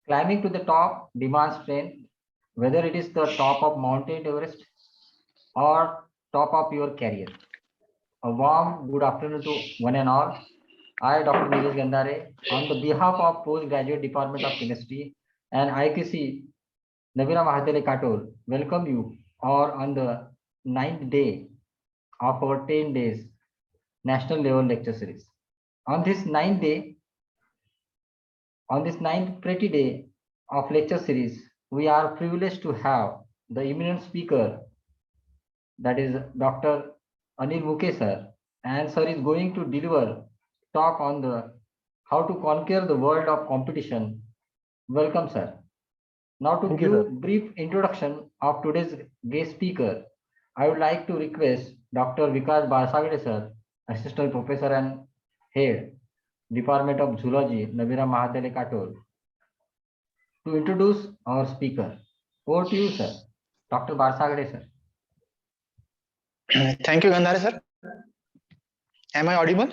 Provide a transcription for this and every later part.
Climbing to the top demands strength, whether it is the top of Mount Everest or top of your career. A warm good afternoon to one and all. I, Dr. Nilesh Gandhare, on the behalf of Postgraduate Department of Chemistry and IQC Navira Mahatele Katur, welcome you all on the 9th day of our 10 days national level lecture series. On this ninth pretty day of lecture series, we are privileged to have the eminent speaker, that is Dr. Anil Muke sir, and sir is going to deliver talk on the how to conquer the world of competition. Welcome, sir. Now to Thank give you, sir. brief introduction of today's guest speaker, I would like to request Dr. Vikas Balsagade sir, Assistant Professor and Head, Department of Zoology, Navira Mahatele Katur, to introduce our speaker. Over to you, sir. Dr. Balsagade sir. Thank you, Gandhare sir. Am I audible?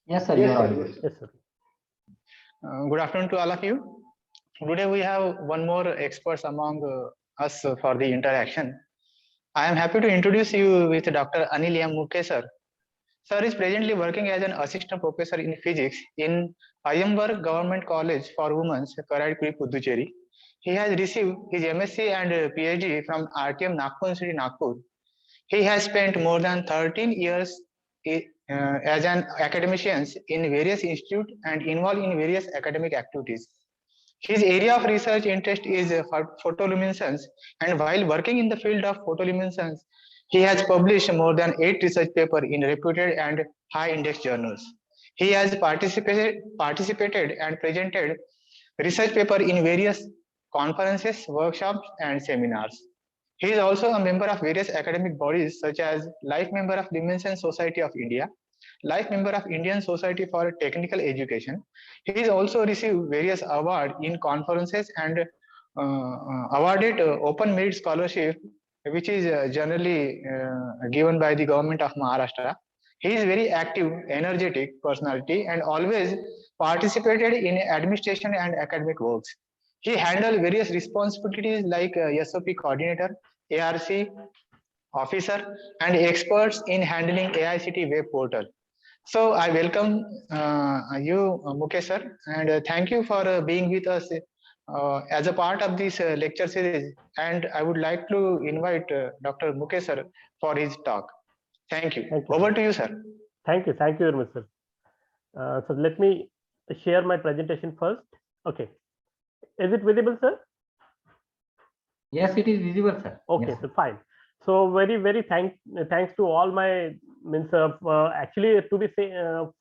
Yes, sir, you are audible. Yes, sir. Good afternoon to all of you. Today we have one more expert among us for the interaction. I am happy to introduce you with Dr. Anil Muke sir. Sir is presently working as an assistant professor in physics in Ayambar Government College for Women, Karaikuri, Puducherry. He has received his MSc and PhD from RTM Nagpur University, Nagpur. He has spent more than 13 years as an academician in various institutes and involved in various academic activities. His area of research interest is photoluminescence, and while working in the field of photoluminescence, he has published more than 8 research papers in reputed and high index journals. He has participated and presented research papers in various conferences, workshops, and seminars. He is also a member of various academic bodies such as Life Member of Luminescence Society of India, Life Member of Indian Society for Technical Education. He is also received various awards in conferences and awarded Open Merit Scholarship, which is generally given by the government of Maharashtra. He is very active, energetic personality and always participated in administration and academic works. He handled various responsibilities like SOP coordinator, ARC officer, and experts in handling AICT web portal. So I welcome you, Muke sir, and thank you for being with us as a part of this lecture series. And I would like to invite Dr. Muke sir for his talk. Thank you. Thank you. Over to you, sir. Thank you very much, sir. So let me share my presentation first. Okay. Is it visible, sir? Yes, it is visible, sir. Okay, yes. So fine. So very thanks to all my actually to be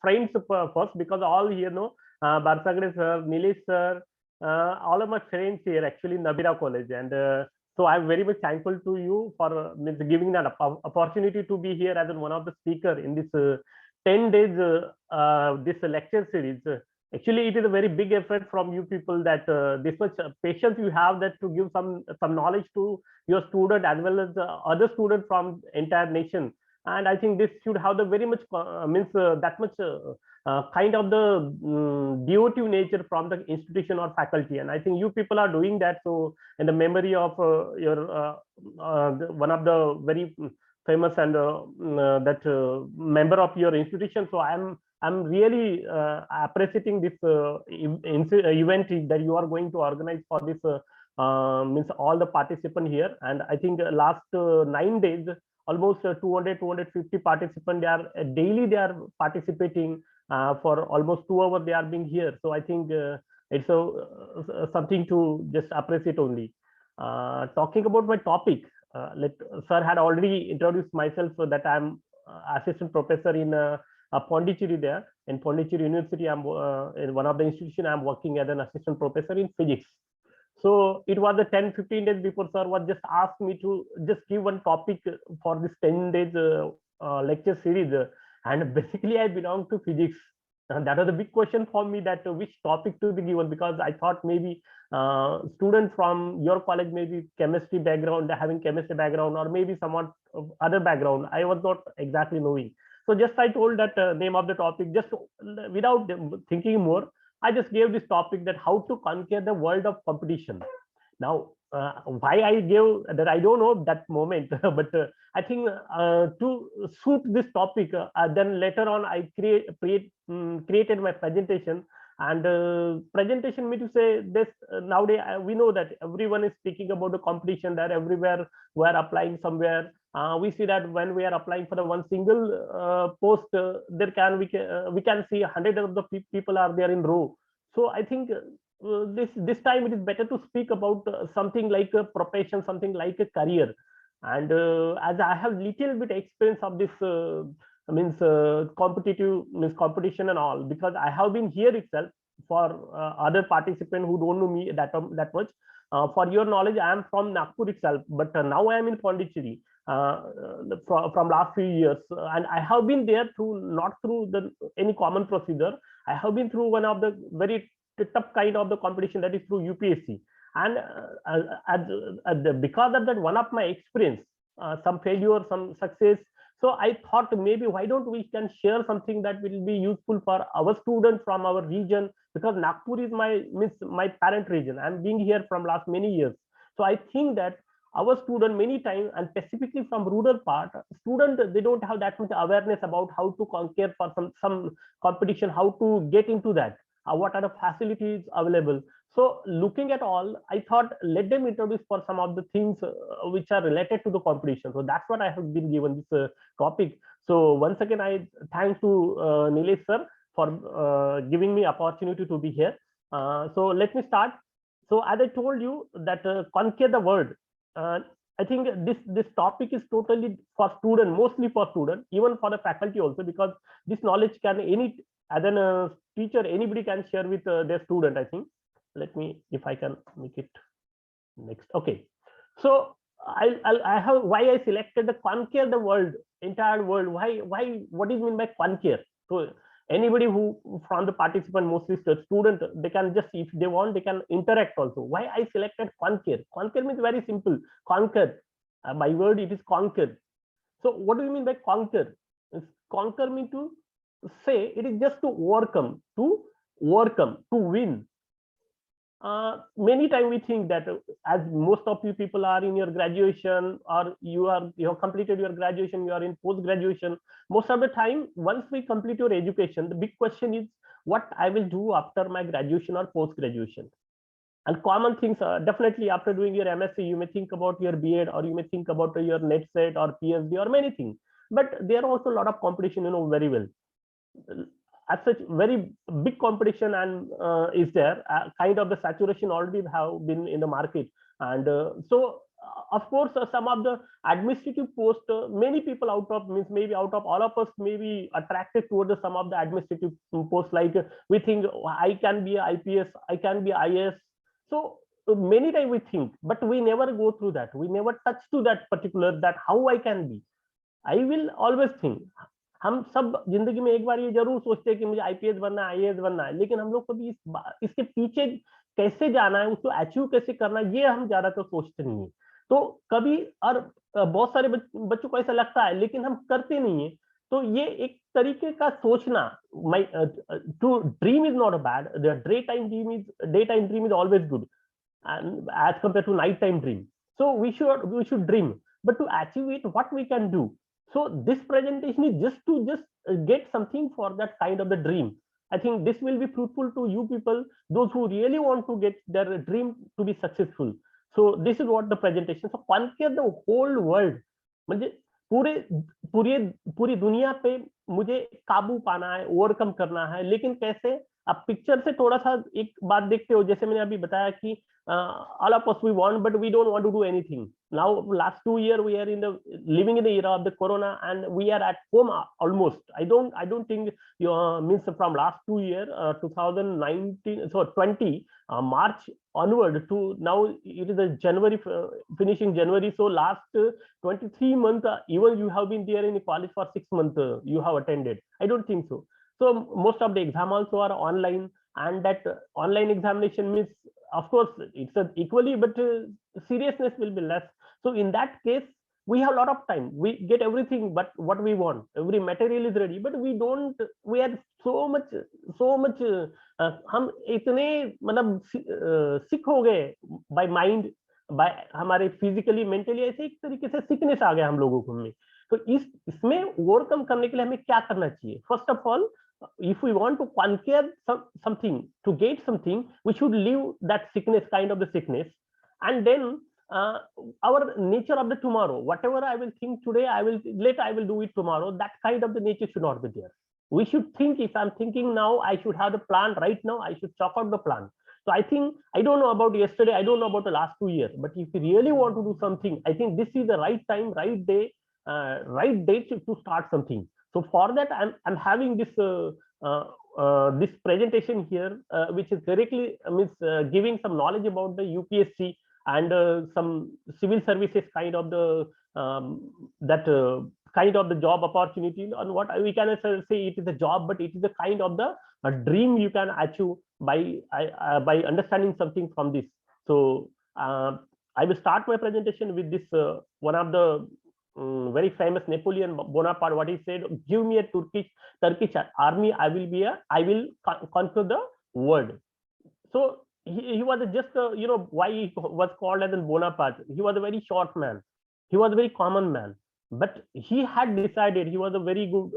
friends first, because all here know Balsagade sir, Nilesh sir, all of my friends here actually in Navira College, and so I'm very much thankful to you for giving that opportunity to be here as one of the speaker in this 10 days this lecture series. Actually, it is a very big effort from you people that this much patience you have that to give some knowledge to your student as well as other students from entire nation. And I think this should have the very much that much kind of the devotive nature from the institution or faculty. And I think you people are doing that. So in the memory of your one of the very famous and that member of your institution. So I'm really appreciating this event that you are going to organize for this means all the participants here. And I think last 9 days, almost 200-250 participants, they are daily they are participating for almost 2 hours they are being here. So I think it's something to just appreciate only. Talking about my topic, sir had already introduced myself, so that I'm assistant professor in Pondicherry there. In Pondicherry University, I'm in one of the institutions, I'm working as an assistant professor in physics. So it was the 10-15 days before sir was just asked me to just give one topic for this 10 days lecture series. And basically I belong to physics. And that was a big question for me, that which topic to be given, because I thought maybe students from your college, maybe chemistry background, having chemistry background, or maybe somewhat other background. I was not exactly knowing. So just I told that name of the topic, just without thinking more. I just gave this topic that how to conquer the world of competition. Now, why I gave that, I don't know that moment, but I think to suit this topic, then later on I created my presentation. And presentation me to say this, nowadays we know that everyone is speaking about the competition, that everywhere we are applying somewhere. We see that when we are applying for the one single post, we can see hundreds of the people are there in row. So I think this time it is better to speak about something like a profession, something like a career. And as I have little bit experience of this competitive competition and all, because I have been here itself. For other participants who don't know me that much, for your knowledge, I am from Nagpur itself, but now I am in Pondicherry from last few years, and I have been there through not through any common procedure. I have been through one of the very tough kind of the competition, that is through UPSC. And because of that, one of my experience, some failure, some success. So I thought maybe why don't we can share something that will be useful for our students from our region, because Nagpur is my parent region. I'm being here from last many years. So I think that our student many times, and specifically from rural part, student, they don't have that much awareness about how to conquer for some competition, how to get into that, what are the facilities available. So looking at all, I thought let them introduce for some of the things which are related to the competition. So that's what I have been given this topic. So once again, I thanks to Nilesh sir for giving me opportunity to be here. So let me start. So as I told you that conquer the world, I think this topic is totally for student, mostly for student, even for the faculty also, because this knowledge can as a teacher, anybody can share with their student, I think. Let me, if I can make it next. Okay. So I have why I selected the conquer the world, entire world. Why, what is mean by conquer? So anybody who from the participant, mostly student, they can just, if they want, they can interact also. Why I selected conquer? Conquer means very simple. Conquer. By word, it is conquer. So what do you mean by conquer? Conquer means to say it is just to overcome, to win. Many times we think that as most of you people are in your graduation, or you have completed your graduation, you are in post graduation. Most of the time, once we complete your education, the big question is what I will do after my graduation or post graduation. And common things are definitely after doing your MSc, you may think about your B.Ed, or you may think about your net set or PhD or many things. But there are also a lot of competition, you know very well. As such, very big competition and is there, kind of the saturation already have been in the market. And so of course some of the administrative post, many people out of maybe out of all of us may be attracted towards some of the administrative posts, like we think I can be a IPS, I can be IAS. So many times we think, but we never go through that, we never touch to that particular, that how I can be. I will always think, हम सब जिंदगी में एक बार ये जरूर सोचते हैं कि मुझे आईपीएस बनना है, आईएएस बनना है, लेकिन हम लोग कभी इसके पीछे कैसे जाना है, उसको अचीव कैसे करना है, ये हम ज्यादातर सोचते नहीं है। तो कभी, और बहुत सारे बच्चों को ऐसा लगता है, लेकिन हम करते नहीं है। तो ये एक तरीके का सोचना, to dream is not bad, the day time dream is always good as compared to night time dream. So we should dream, but to achieve it, what we can do. So this presentation is just to get something for that kind of the dream. I think this will be fruitful to you people, those who really want to get their dream to be successful. So this is what the presentation. So conquer the whole world, म्हणजे पूरी दुनिया पे मुझे काबू पाना है, overcome करना है, लेकिन कैसे? आप पिक्चर से थोड़ा सा एक बात देखते हो, जैसे मैंने अभी बताया कि all of us we want, but we don't want to do anything. Now last 2 years we are living in the era of the corona, and we are at home almost. I don't think means from last 2 years, 2019, so 20 March onward to now, it is a January, finishing January. So last 23 months, even you have been there in college for 6 months, you have attended. I don't think so. So most of the exam also are online, and that online examination means, of course, it's equally, but seriousness will be less. So in that case, we have a lot of time, we get everything but what we want, every material is ready, but we don't, we are so much हम इतने मतलब सिक हो गए by mind, by हमारे physically mentally, ऐसे एक तरीके से sickness आ गया हम लोगों को में। तो इसमें ओवरकम करने के लिए हमें क्या करना चाहिए? First of all, if we want to conquer something, to get something, we should leave that sickness, kind of the sickness, and then our nature of the tomorrow, whatever I will think today, I will do it tomorrow, that kind of the nature should not be there. We should think, if I'm thinking now, I should have the plan right now, I should chalk out the plan. So I think, I don't know about yesterday, I don't know about the last 2 years, but if you really want to do something, I think this is the right time, right day, right date to start something. So for that, I'm having this this presentation here, which is directly means giving some knowledge about the UPSC and some civil services kind of the kind of the job opportunity, and what we can say it is a job, but it is a kind of the dream you can achieve by understanding something from this. So I will start my presentation with this one of the very famous Napoleon Bonaparte, what he said: give me a Turkish army, I will conquer the world. So he was just you know why he was called as a Bonaparte. He was a very short man, he was a very common man, but he had decided, he was a very good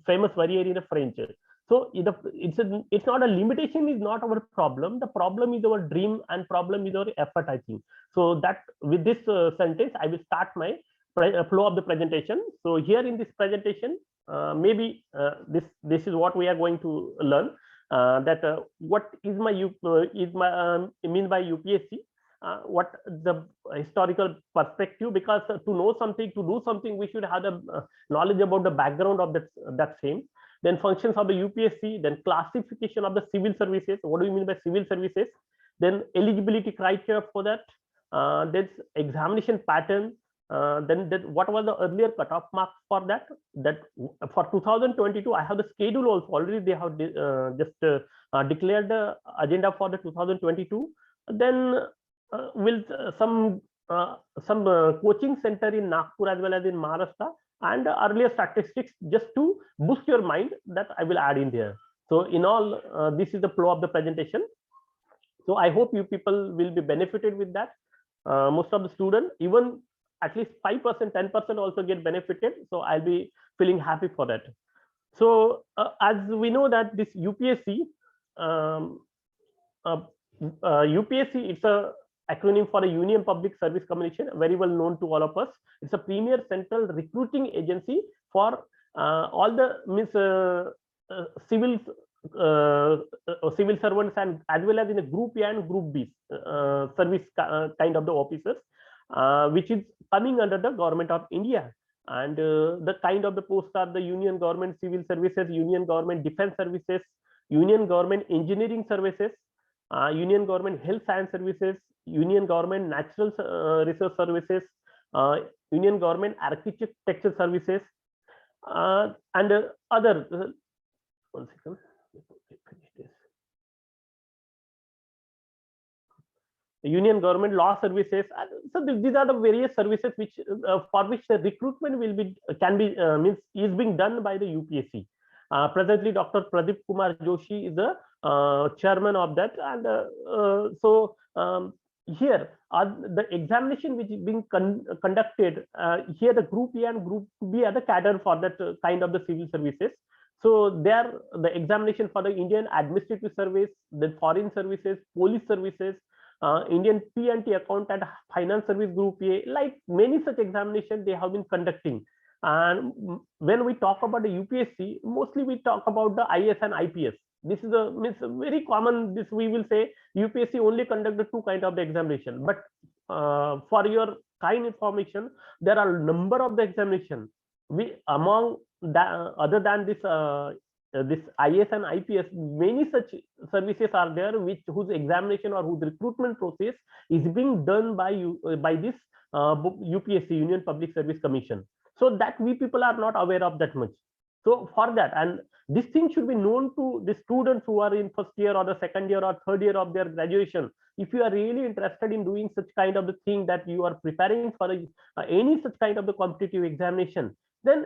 famous warrior in the French. So it's not a limitation, is not our problem, the problem is our dream, and problem is our effort, I think. So that with this sentence I will start my flow of the presentation. So here in this presentation, maybe this is what we are going to learn, that what is my mean by UPSC, what the historical perspective, because to know something, to do something, we should have the knowledge about the background of that same. Then functions of the UPSC, then classification of the civil services, what do you mean by civil services, then eligibility criteria for that, then examination pattern, then what was the earlier cutoff mark for that for 2022. I have the schedule also, already they have just declared the agenda for the 2022. Then will some coaching center in Nagpur as well as in Maharashtra, and earlier statistics, just to boost your mind, that I will add in there. So in all, this is the flow of the presentation. So I hope you people will be benefited with that. Most of the students, even at least 5%, 10% also get benefited. So I'll be feeling happy for that. So as we know that this UPSC, UPSC, it's a acronym for a Union Public Service Commission, very well known to all of us. It's a premier central recruiting agency for all the civil servants, and as well as in a Group A and Group B service kind of the officers, which is coming under the government of India. And the kind of the posts are the Union Government Civil Services, Union Government Defense Services, Union Government Engineering Services, Union Government Health Science Services, Union Government Natural Resource Services, Union Government Architecture Services, and other. One second. Union Government Law Services. So these are the various services which for which the recruitment will be is being done by the UPSC. Presently, Dr. Pradeep Kumar Joshi is the chairman of that, and so here the examination which is being conducted here, the Group A and Group B are the cadre for that kind of the civil services. So there, the examination for the Indian Administrative Service, the Foreign Services, Police Services, Indian P&T Accountant, Finance Service Group A, like many such examinations they have been conducting. And when we talk about the UPSC, mostly we talk about the IS and IPS. This is very common. This we will say UPSC only conduct the two kind of the examination. But for your kind information, there are a number of the examination. We among that, other than this this IS and IPS, many such services are there whose examination or whose recruitment process is being done by this UPSC, Union Public Service Commission. So that we people are not aware of that much. So for that, and this thing should be known to the students who are in first year or the second year or third year of their graduation. If you are really interested in doing such kind of the thing, that you are preparing for any such kind of the competitive examination, then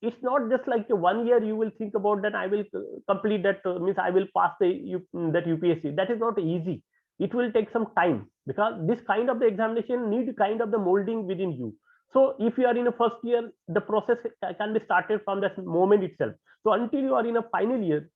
it's not just like 1 year you will think about that I will complete that, means I will pass that UPSC. That is not easy. It will take some time, because this kind of the examination need kind of the molding within you. So if you are in a first year, the process can be started from that moment itself. So until you are in a final year,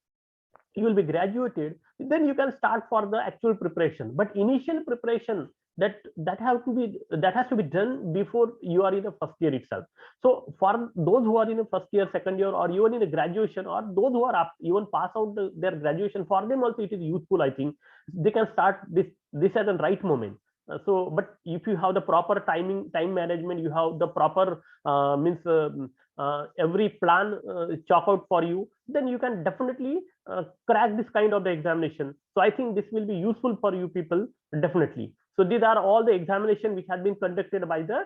you will be graduated, then you can start for the actual preparation. But initial preparation, that has to be done before you are in the first year itself. So for those who are in the first year, second year, or even in the graduation, or those who are even pass out their graduation, for them also it is useful. I think they can start this at the right moment. So but if you have the proper time management, you have the proper means every plan chalk out for you, then you can definitely crack this kind of the examination. So I think this will be useful for you people, definitely. So these are all the examination which has been conducted by the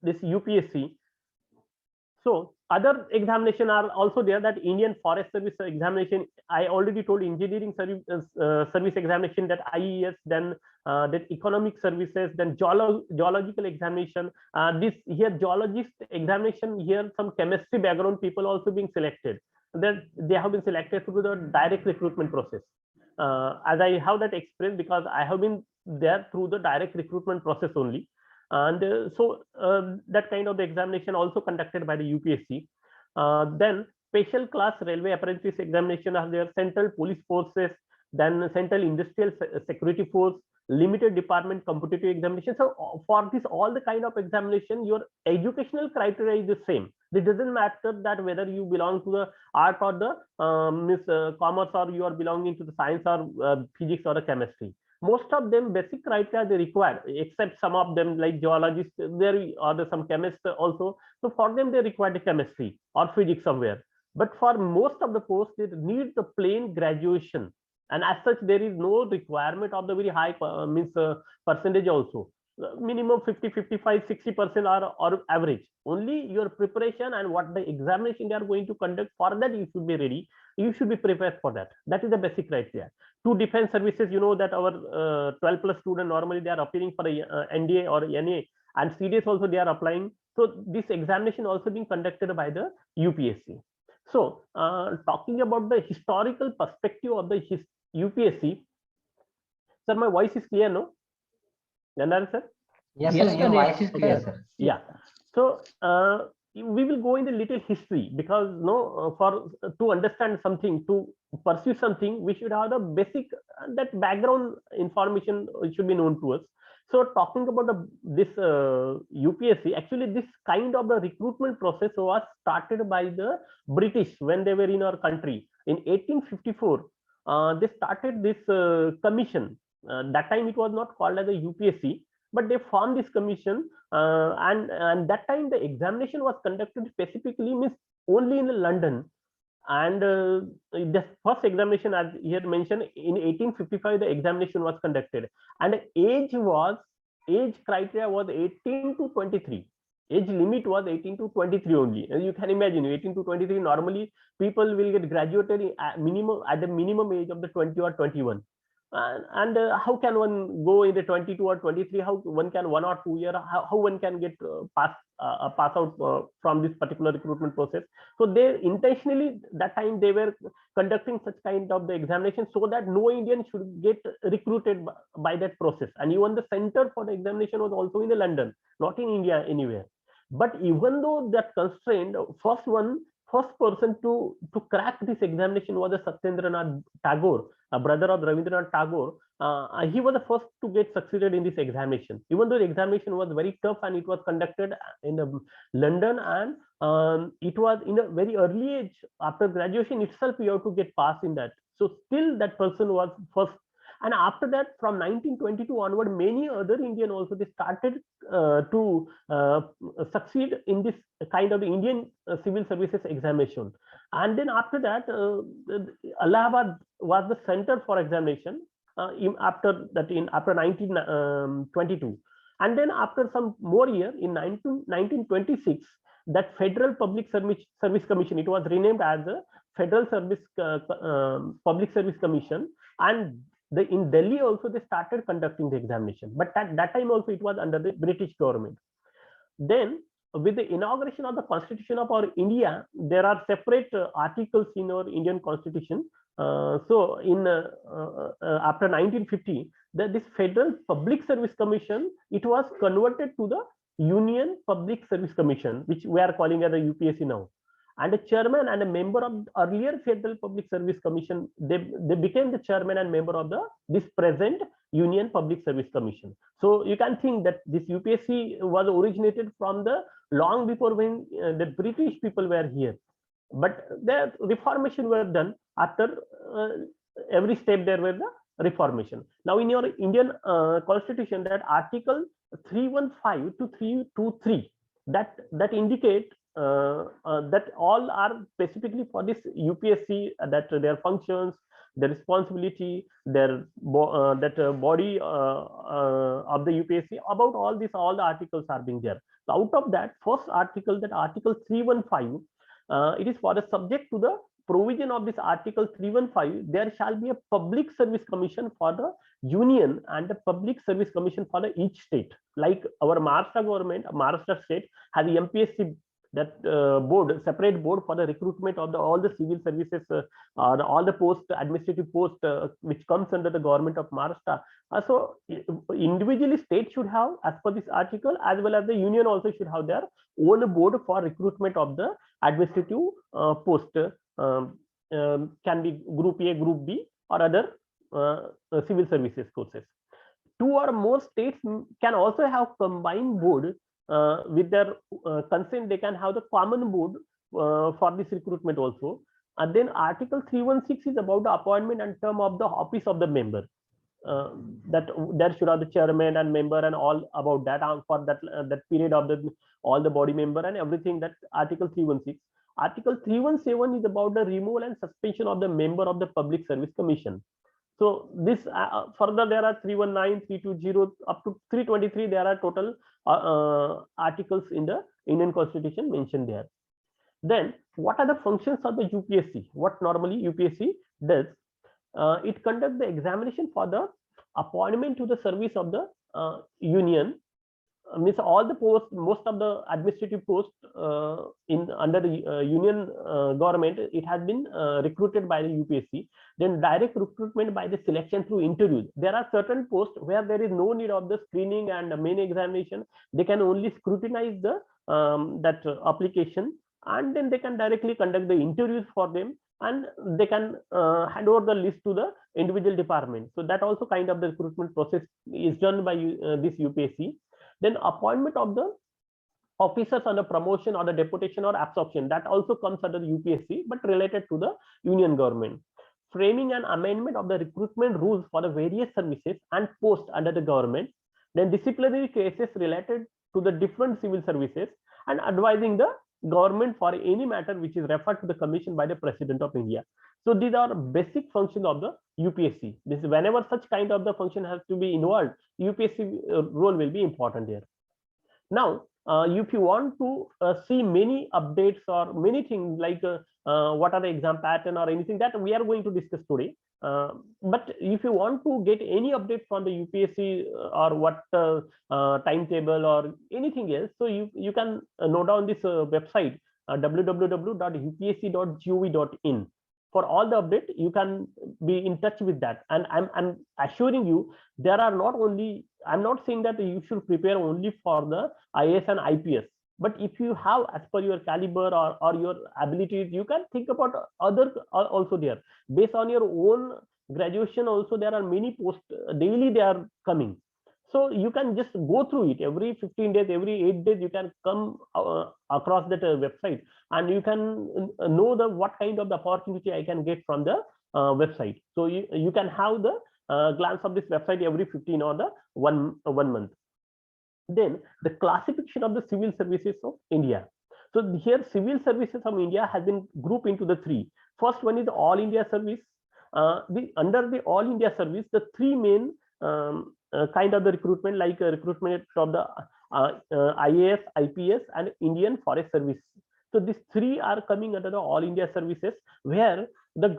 this UPSC. So other examination are also there, that Indian Forest Service examination. I already told engineering service examination, that IES, then that economic services, then geological examination. This here geologist examination, here some chemistry background people also being selected. Then they have been selected through the direct recruitment process. As I have that experience, because I have been there through the direct recruitment process only. And that kind of the examination also conducted by the UPSC. Then special class railway apprentice examination are there, central police forces, then central industrial security force, limited department competitive examination. So for this all the kind of examination, your educational criteria is the same. It doesn't matter that whether you belong to the art or the commerce, or you are belonging to the science or physics or the chemistry. Most of them basic criteria they require, except some of them like geologists, there are some chemists also. So for them they require the chemistry or physics somewhere. But for most of the posts, they need the plain graduation, and as such there is no requirement of the very high percentage also. Minimum 50, 55, 60% or average. Only your preparation and what the examination they are going to conduct, for that you should be ready. You should be prepared for that. That is the basic criteria. To defense services, you know that our 12 plus student normally they are appearing for a NDA or NA, and CDS also they are applying. So this examination also being conducted by the UPSC. So talking about the historical perspective of the UPSC, sir, my voice is clear, no? Gandhar sir? Yes, sir, your voice is clear, sir. Yeah. So we will go in the little history, because for to understand something, to pursue something, we should have the basic that background information should be known to us. So talking about this UPSC, actually this kind of the recruitment process was started by the British when they were in our country in 1854. They started this commission. That time it was not called as a UPSC, but they formed this commission, and that time the examination was conducted specifically means only in London. And the first examination, as here mentioned, in 1855 the examination was conducted, and age criteria was 18 to 23. Age limit was 18 to 23 only. And you can imagine 18 to 23, normally people will get graduated at the minimum age of the 20 or 21. And how can one go in the 22 or 23? How one can 1 or 2 year? How one can get pass out from this particular recruitment process? So they intentionally that time they were conducting such kind of the examination so that no Indian should get recruited by that process. And even the center for the examination was also in the London, not in India anywhere. But even though that constraint, first person to crack this examination was a Satyendranath Tagore, a brother of Ravindranath Tagore. He was the first to get succeeded in this examination, even though the examination was very tough and it was conducted in London, and it was in a very early age. After graduation itself, you have to get passed in that. So still that person was first. And after that, from 1922 onward, many other Indian also they started to succeed in this kind of Indian civil services examination. And then after that, Allahabad was the center for examination after 1922. And then after some more year in 1926, that Federal Public Service Commission, it was renamed as the Federal Public Service Commission, and in Delhi also they started conducting the examination, but at that time also it was under the British government. Then with the inauguration of the Constitution of our India, there are separate articles in our Indian Constitution. So in after 1950, this Federal Public Service Commission, it was converted to the Union Public Service Commission, which we are calling as the UPSC now. And a chairman and a member of earlier Federal Public Service Commission, they became the chairman and member of this present Union Public Service Commission. So you can think that this UPSC was originated from the long before when the British people were here, but the reformation were done after every step there were the reformation. Now in your Indian Constitution, that Article 315 to 323, that indicate that all are specifically for this UPSC, that their functions, their responsibility, their body of the UPSC, about all this, all the articles are being there. So out of that, first article, that Article 315, it is for the subject to the provision of this Article 315, there shall be a Public Service Commission for the Union and a Public Service Commission for the each state. Like our Maharashtra government, Maharashtra state has the MPSC, that board, separate board for the recruitment of all the civil services, all the post, administrative post, which comes under the government of Maharashtra. So individually state should have, as per this article, as well as the union also should have their own board for recruitment of the administrative post. Can be Group A, Group B, or other civil services courses. Two or more states can also have combined board. With their consent, they can have the common board for this recruitment also. And then Article 316 is about the appointment and term of the office of the member. That there should have the chairman and member and all about that, for that period of all the body member and everything. That Article 316. Article 317 is about the removal and suspension of the member of the Public Service Commission. So this further there are 319, 320 up to 323. There are total articles in the Indian Constitution mentioned there. Then what are the functions of the UPSC? What normally UPSC does? It conducts the examination for the appointment to the service of the union. Means all the posts, most of the administrative posts under the union government, it has been recruited by the UPSC. Then direct recruitment by the selection through interviews. There are certain posts where there is no need of the screening and the main examination. They can only scrutinize the that application, and then they can directly conduct the interviews for them, and they can hand over the list to the individual department. So that also kind of the recruitment process is done by this UPSC. Then appointment of the officers on the promotion or the deputation or absorption, that also comes under the UPSC, but related to the union government. Framing and amendment of the recruitment rules for the various services and posts under the government. Then disciplinary cases related to the different civil services, and advising the government for any matter which is referred to the commission by the President of India. So these are basic functions of the UPSC. This is whenever such kind of the function has to be involved, UPSC role will be important there. Now, if you want to see many updates or many things like what are the exam pattern or anything, that we are going to discuss today. But if you want to get any update from the UPSC or what timetable or anything else, so you can note down this website www.upsc.gov.in. For all the update, you can be in touch with that. And I'm assuring you, there are not only, I'm not saying that you should prepare only for the IAS and IPS, but if you have, as per your caliber or your abilities, you can think about other also there. Based on your own graduation also, there are many posts daily they are coming. So you can just go through it every 15 days, every 8 days, you can come across that website, and you can know what kind of the opportunity I can get from the website. So you can have the glance of this website every 15 or the one month. Then the classification of the civil services of India. So here civil services of India has been grouped into the three. First one is the All India Service. Under the All India Service, the three main kind of the recruitment, like recruitment of the IAS, IPS, and Indian Forest Service. So these three are coming under the All India Services, where the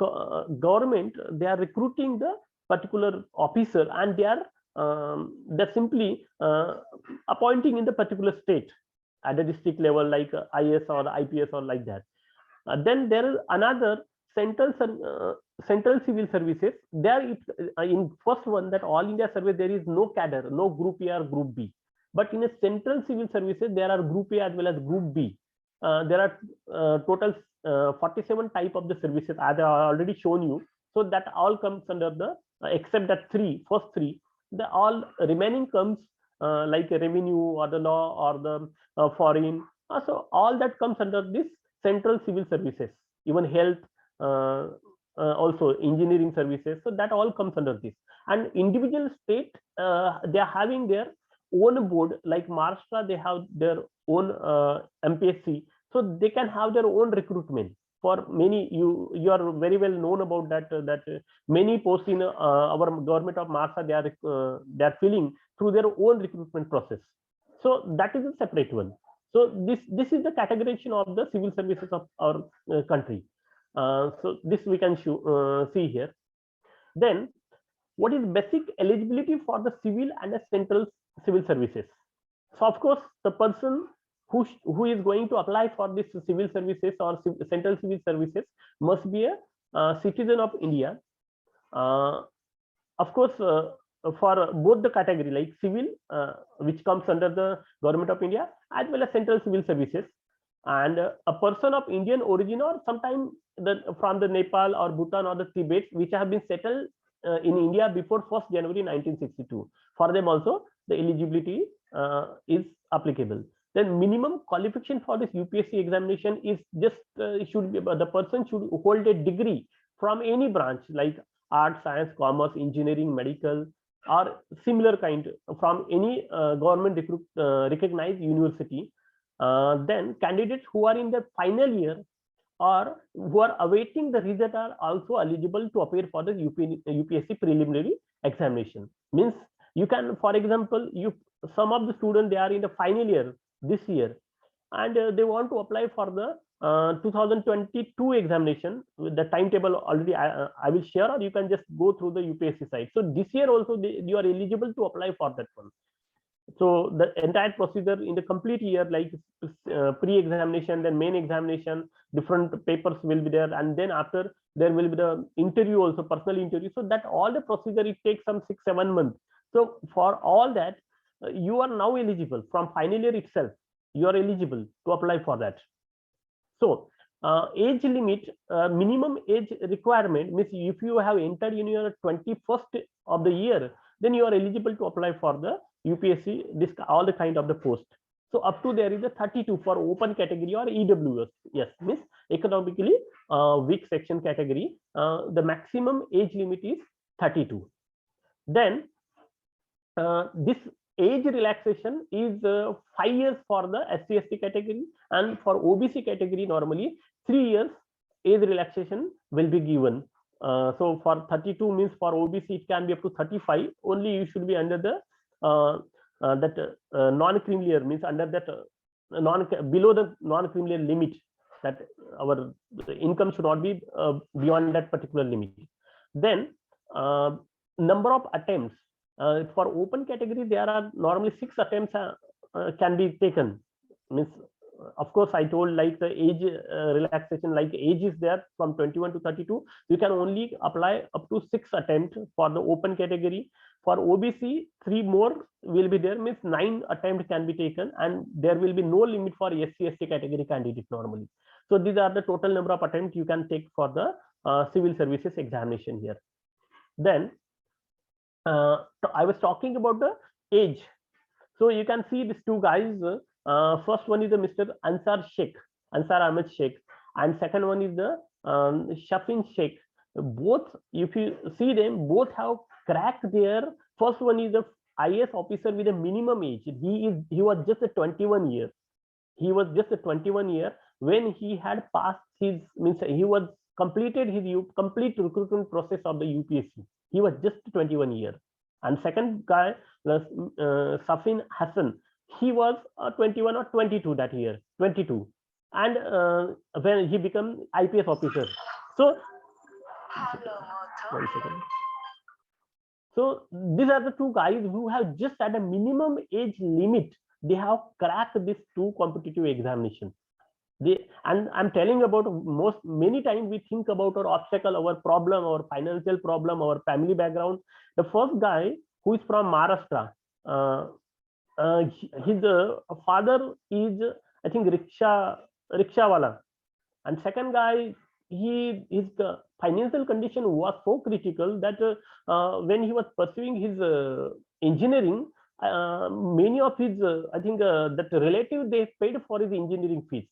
government, they are recruiting the particular officer, and they are they're simply appointing in the particular state at the district level, like IS or IPS or like that. Then there is another central civil services. There, in first one, that All India Service, there is no cadre, no Group A or Group B. But in a central civil services, there are Group A as well as Group B. There are total 47 type of the services, as I already shown you. So that all comes under the except that first three, the all remaining comes like a revenue or the law or the foreign. So all that comes under this central civil services, even health, also engineering services. So that all comes under this. And individual state, they are having their own board, like Maharashtra, they have their own MPSC, so they can have their own recruitment. For many, you are very well known about that many posts in our government of Maharashtra, they are filling through their own recruitment process. So that is a separate one. So this is the categorization of the civil services of our country. So this we can see here. Then what is basic eligibility for the civil and the central civil services? So of course, the person who is going to apply for this civil services or central civil services must be a citizen of India. Of course, for both the category, like civil, which comes under the government of India, as well as central civil services, and a person of Indian origin, or sometime from the Nepal or Bhutan or the Tibet, which have been settled in India before 1st January 1962. For them also, the eligibility is applicable. Then minimum qualification for this UPSC examination is just should be, the person should hold a degree from any branch, like arts, science, commerce, engineering, medical, or similar kind, from any government recognized university. Then candidates who are in the final year or who are awaiting the result are also eligible to appear for the UPSC preliminary examination. Means you can, for example, some of the students, they are in the final year this year, and they want to apply for the 2022 examination. With the timetable already I will share, or you can just go through the UPSC site. So this year also you are eligible to apply for that one. So the entire procedure in the complete year, like pre-examination, then main examination, different papers will be there, and then after there will be the interview also, personal interview. So that all the procedure, it takes some 6-7 months. So for all that, you are now eligible from final year itself. You are eligible to apply for that. So age limit, minimum age requirement means if you have entered in your 21st of the year, then you are eligible to apply for the UPSC, all the kind of the post. So up to there is a 32 for open category or EWS. Yes, means economically weak section category. The maximum age limit is 32. Then this age relaxation is 5 years for the SC/ST category, and for OBC category normally 3 years age relaxation will be given. So for 32 means for OBC it can be up to 35. Only you should be under the non-creamy layer, means under that below the non-creamy layer limit, that our income should not be beyond that particular limit. Then number of attempts. For open category, there are normally 6 attempts can be taken. Means, of course, I told like the age relaxation, like age is there from 21 to 32. You can only apply up to 6 attempts for the open category. For OBC, 3 more will be there, means 9 attempts can be taken, and there will be no limit for SC/ST category candidate normally. So these are the total number of attempts you can take for the civil services examination here. Then I was talking about the age. So you can see these 2 guys. First one is the Mr. Ansar Ahmed Sheikh, and second one is the Shafin Sheikh. Both, if you see them, both have cracked their. First one is the IS officer with a minimum age. He was just a 21 year. He was just a 21 year when he had passed his, means he was completed his complete recruitment process of the UPSC. He was just 21 year, And second guy, Safin Hassan, he was 21 or 22 that year, 22, and when he became IPS officer. So 1 second. So these are the two guys who have just at a minimum age limit, they have cracked these two competitive examinations. And I'm telling about many times we think about our obstacle, our problem, our financial problem, our family background. The first guy who is from Maharashtra, his father is, I think, rickshawala, and second guy, his financial condition was so critical that when he was pursuing his engineering, many of his I think that relative, they paid for his engineering fees.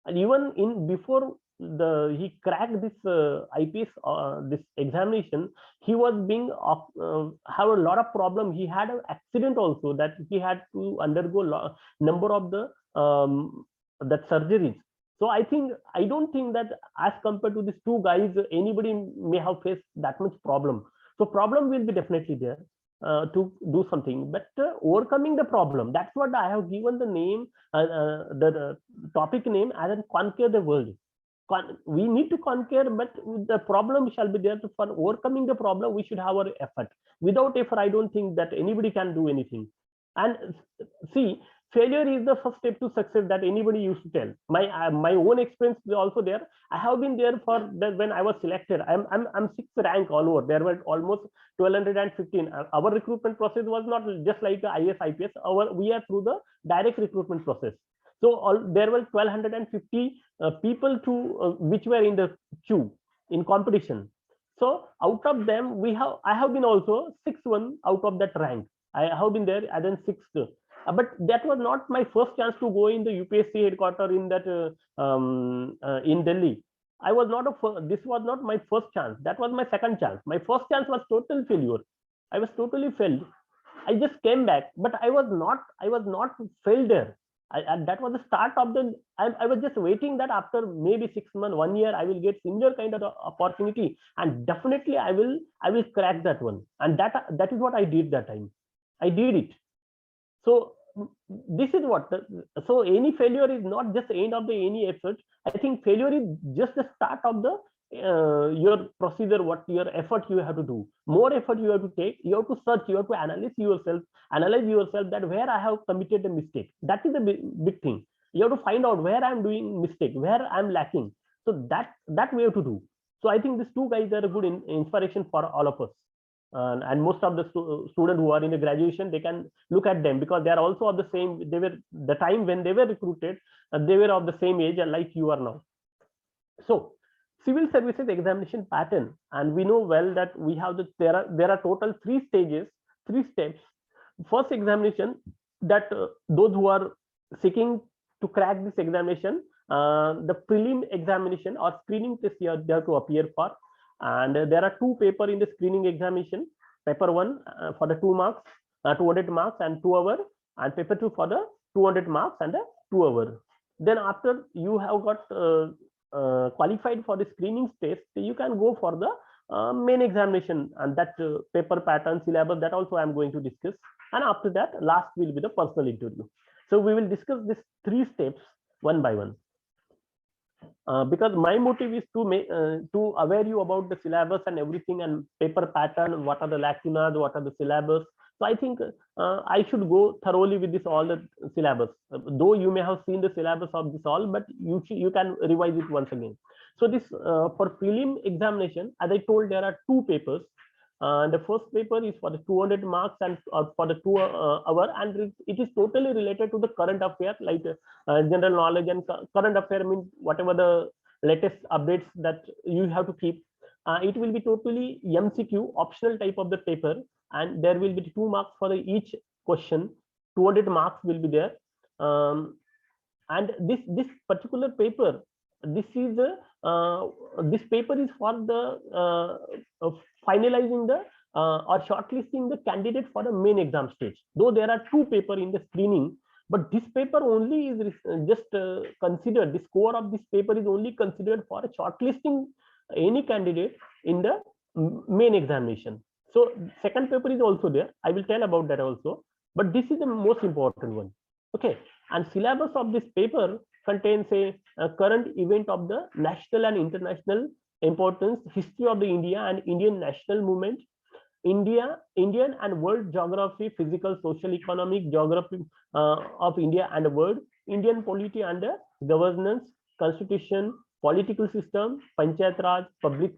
And even in before he cracked this IPS this examination, he was being have a lot of problem. He had an accident also, that he had to undergo number of the that surgeries. So I don't think that as compared to these two guys, anybody may have faced that much problem. So problem will be definitely there to do something, but overcoming the problem, that's what I have given the name, the topic name as in conquer the world. We need to conquer, but the problem shall be there. For overcoming the problem, we should have our effort. Without effort, I don't think that anybody can do anything. And see, failure is the first step to success, that anybody used to tell. My own experience is also there. I have been there for when I was selected. I'm sixth rank all over. There were almost 1215. Our recruitment process was not just like the IS IPS. We are through the direct recruitment process. So there were 1250 people which were in the queue in competition. So out of them, I have been also sixth one out of that rank. I have been there as in sixth. But that was not my first chance to go in the UPSC headquarters in that in Delhi. This was not my first chance. That was my second chance. My first chance was total failure. I was totally failed. I just came back, but I was not failed there. And that was the start of the. I was just waiting that after maybe 6 months, 1 year, I will get similar kind of opportunity, and definitely I will crack that one. And that is what I did that time. I did it. So this is what. So any failure is not just the end of the any effort. I think failure is just the start of the your procedure, what your effort you have to do. More effort you have to take. You have to search. You have to analyze yourself that where I have committed a mistake. That is the big thing. You have to find out where I'm doing mistake, where I'm lacking. So that we have to do. So I think these two guys are a good inspiration for all of us. And most of the students who are in the graduation, they can look at them, because they are also of the same. They were the time when they were recruited, and they were of the same age like you are now. So civil services examination pattern, and we know well that we have there are total 3 steps. First examination, that those who are seeking to crack this examination, the prelim examination or screening test they have to appear for. And there are 2 papers in the screening examination. Paper 1 for the 2 marks, 200 marks and 2 hours, and paper 2 for the 200 marks and 2 hours. Then after you have got qualified for the screening test, you can go for the main examination, and that paper pattern, syllabus, that also I am going to discuss. And after that, last will be the personal interview. So we will discuss these 3 steps one by one. Because my motive is to aware you about the syllabus and everything, and paper pattern, what are the lacunas, what are the syllabus. So I think I should go thoroughly with this all the syllabus. Though you may have seen the syllabus of this all, but you can revise it once again. So this for prelim examination, as I told, there are 2 papers. The first paper is for the 200 marks and for the 2 hour, and it is totally related to the current affair, like general knowledge and current affair means whatever the latest updates that you have to keep. It will be totally MCQ optional type of the paper, and there will be 2 marks for each question. 200 marks will be there. And this particular paper, this paper is for the finalizing the or shortlisting the candidate for the main exam stage. Though there are 2 papers in the screening, but this paper only is just considered, the score of this paper is only considered for shortlisting any candidate in the main examination. So second paper is also there. I will tell about that also. But this is the most important one. Okay. And syllabus of this paper contains a current event of the national and international importance, history of the India and Indian national movement, Indian and world geography, physical, social, economic geography of India and the world, Indian polity and governance, constitution, political system, panchayat raj, public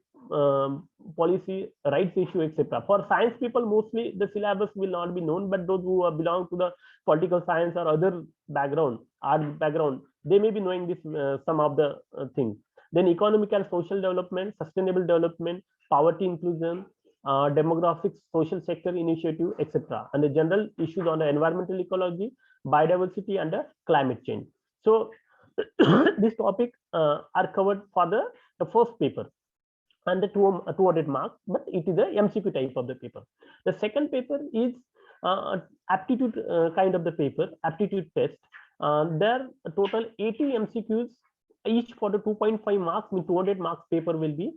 policy, rights issue, etc. For science people, mostly the syllabus will not be known, but those who belong to the political science or other background, art background, they may be knowing this some of the things. Then economic and social development, sustainable development, poverty inclusion, demographics, social sector initiative, etc. And the general issues on the environmental ecology, biodiversity, and climate change. So this topic are covered for the first paper and the 200 marks, but it is a MCQ type of the paper. The second paper is aptitude kind of the paper, aptitude test. There total 80 MCQs each for the 2.5 marks, mean 200 marks paper will be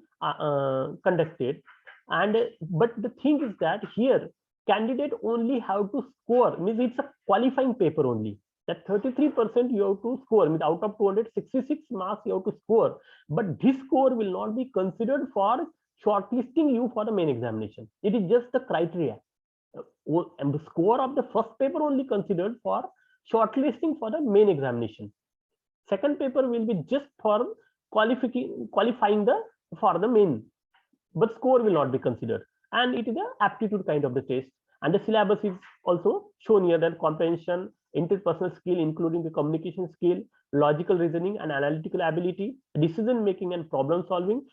conducted. And but the thing is that here candidate only have to score, means it's a qualifying paper only, that 33% you have to score, means out of 266 marks you have to score, but this score will not be considered for shortlisting you for the main examination. It is just the criteria, and the score of the first paper only considered for shortlisting for the main examination. Second paper will be just for qualifying the for the main, but score will not be considered. And it is an aptitude kind of the test. And the syllabus is also shown here, that comprehension, interpersonal skill, including the communication skill, logical reasoning and analytical ability, decision making and problem solving,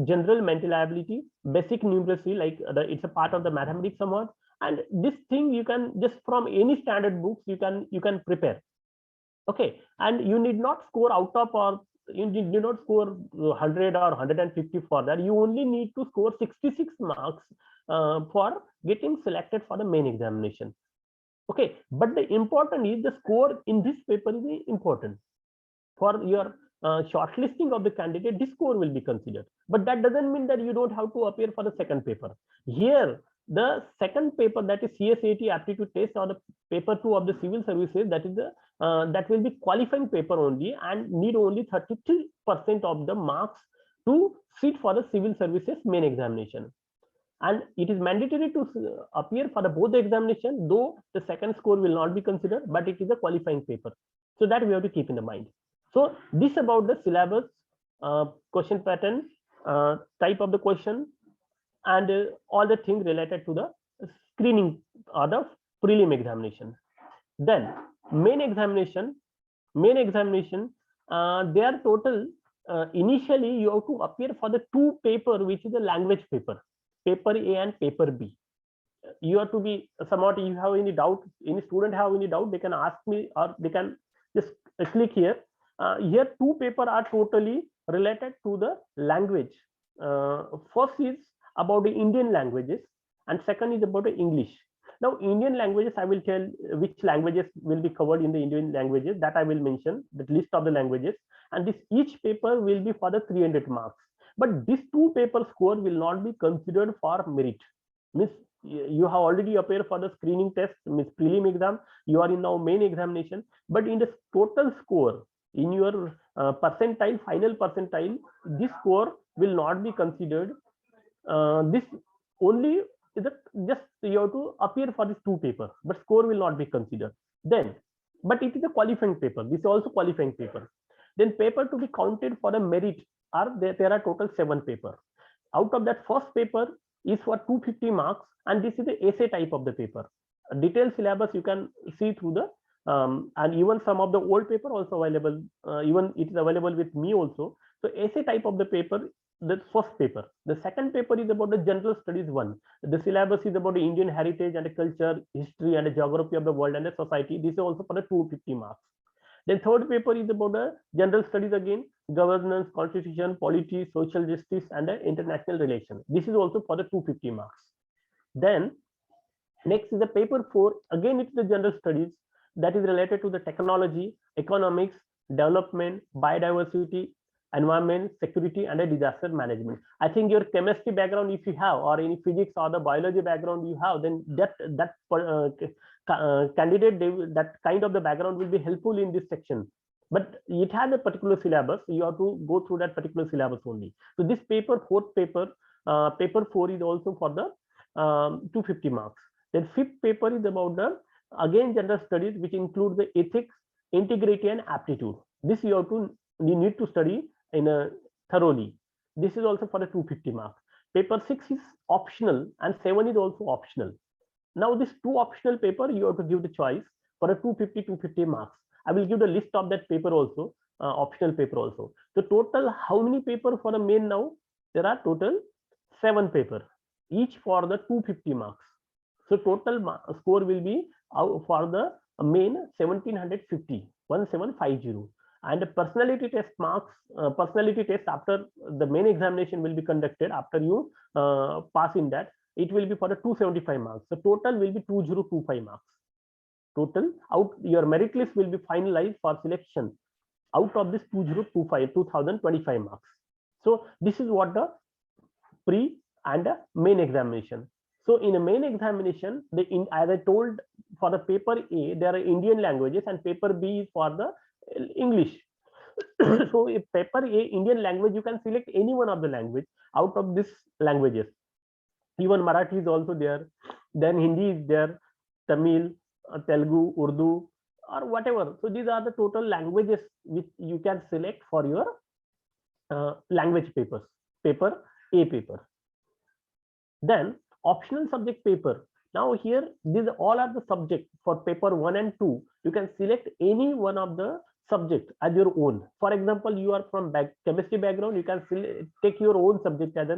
general mental ability, basic numeracy, like it's a part of the mathematics somewhat. And this thing you can just from any standard books you can prepare. Okay, and you need not score out of, or you do not score 100 or 150 for that. You only need to score 66 marks for getting selected for the main examination. Okay, but the important is the score in this paper is important for your shortlisting of the candidate. This score will be considered, but that doesn't mean that you don't have to appear for the second paper. Here the second paper, that is CSAT aptitude test, or the paper 2 of the civil services, that is the that will be qualifying paper only, and need only 33% of the marks to sit for the civil services main examination. And it is mandatory to appear for the both the examination, though the second score will not be considered, but it is a qualifying paper. So that we have to keep in the mind. So this about the syllabus, question pattern, type of the question, and all the things related to the screening or the prelim examination. Then main examination, their total initially you have to appear for the two paper, which is the language paper, paper A and paper B. You have to be somewhat, you have any doubt, any student have any doubt, they can ask me, or they can just click here. Here two paper are totally related to the language. First is about the Indian languages, and second is about the English. Now Indian languages, I will tell which languages will be covered in the Indian languages, that I will mention the list of the languages, and this each paper will be for the 300 marks. But this two paper score will not be considered for merit. Means you have already appeared for the screening test, means prelim exam, you are in now main examination, but in the total score, in your percentile, final percentile, this score will not be considered. This only is just you have to appear for this two paper, but score will not be considered. Then, but it is a qualifying paper. This is also qualifying paper. Then paper to be counted for the merit are there are total 7 paper. Out of that, first paper is for 250 marks, and this is the essay type of the paper. A detailed syllabus you can see through the and even some of the old paper also available. Even it is available with me also. So essay type of the paper, the first paper. The second paper is about the general studies one. The syllabus is about the Indian heritage and the culture, history and the geography of the world and the society. This is also for the 250 marks. Then third paper is about the general studies again, governance, constitution, polity, social justice, and the international relations. This is also for the 250 marks. Then next is the paper 4. Again, it's the general studies that is related to the technology, economics, development, biodiversity, environment, security, and a disaster management. I think your chemistry background, if you have, or any physics or the biology background you have, then that candidate, that kind of the background will be helpful in this section. But it has a particular syllabus. You have to go through that particular syllabus only. So this paper, fourth paper, paper 4 is also for the 250 marks. Then fifth paper is about the again general studies, which include the ethics, integrity, and aptitude. This you need to study in a thoroughly. This is also for the 250 marks. Paper 6 is optional and 7 is also optional. Now this two optional paper you have to give the choice for a 250 marks. I will give the list of that paper also, optional paper also. So total how many paper for the main now? There are total 7 paper, each for the 250 marks. So total score will be for the main 1750, 1750. And the personality test marks, personality test after the main examination will be conducted after you pass in that. It will be for the 275 marks. The total will be 2025 marks. Total out your merit list will be finalized for selection out of this 2025 marks. So this is what the pre and main examination. So in a main examination, as I told, for the paper A, there are Indian languages and paper B is for the English. So if paper A, Indian language, you can select any one of the language out of these languages. Even Marathi is also there. Then Hindi is there, Tamil, Telugu, Urdu, or whatever. So these are the total languages which you can select for your language papers, paper A paper. Then optional subject paper. Now here, these all are the subject for paper 1 and 2. You can select any one of the subject as your own. For example, you are from chemistry background, you can take your own subject as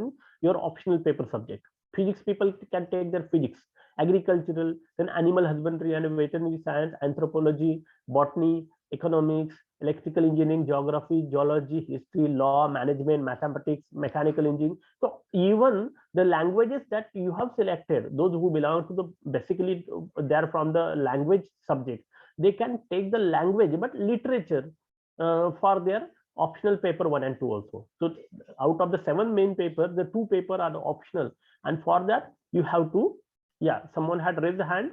your optional paper subject. Physics people can take their physics, agricultural, then animal husbandry and veterinary science, anthropology, botany, economics, electrical engineering, geography, geology, history, law, management, mathematics, mechanical engineering. So even the languages that you have selected, those who belong to the basically they're from the language subject, they can take the language but literature for their optional paper 1 and 2 also. So out of the 7 main papers, the 2 paper are the optional, and for that you have to, yeah, someone had raised the hand.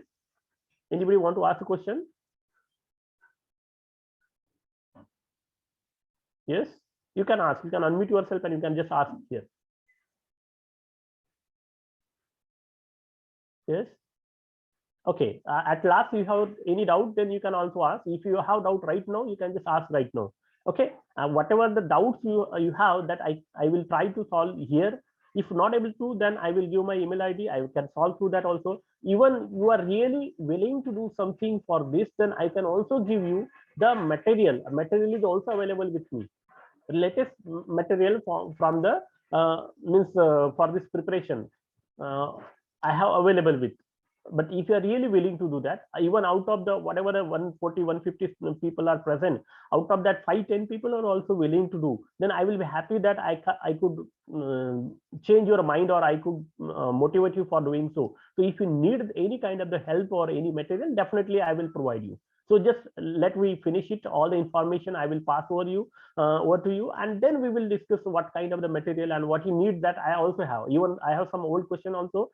Anybody want to ask a question? Yes, you can ask. You can unmute yourself and you can just ask here. Yes. Okay. At last, you have any doubt, then you can also ask. If you have doubt right now, you can just ask right now. Okay. Whatever the doubts you have, that I will try to solve here. If not able to, then I will give my email ID. I can solve through that also. Even you are really willing to do something for this, then I can also give you the material. Material is also available with me. Latest material from the for this preparation I have available with. But if you are really willing to do that, even out of the whatever the 140 150 people are present, out of that 5-10 people are also willing to do, then I will be happy that I could change your mind, or I could motivate you for doing so. So if you need any kind of the help or any material, definitely I will provide you. So just let me finish it. All the information I will pass over to you, and then we will discuss what kind of the material and what you need. That I also have. Even I have some old question also,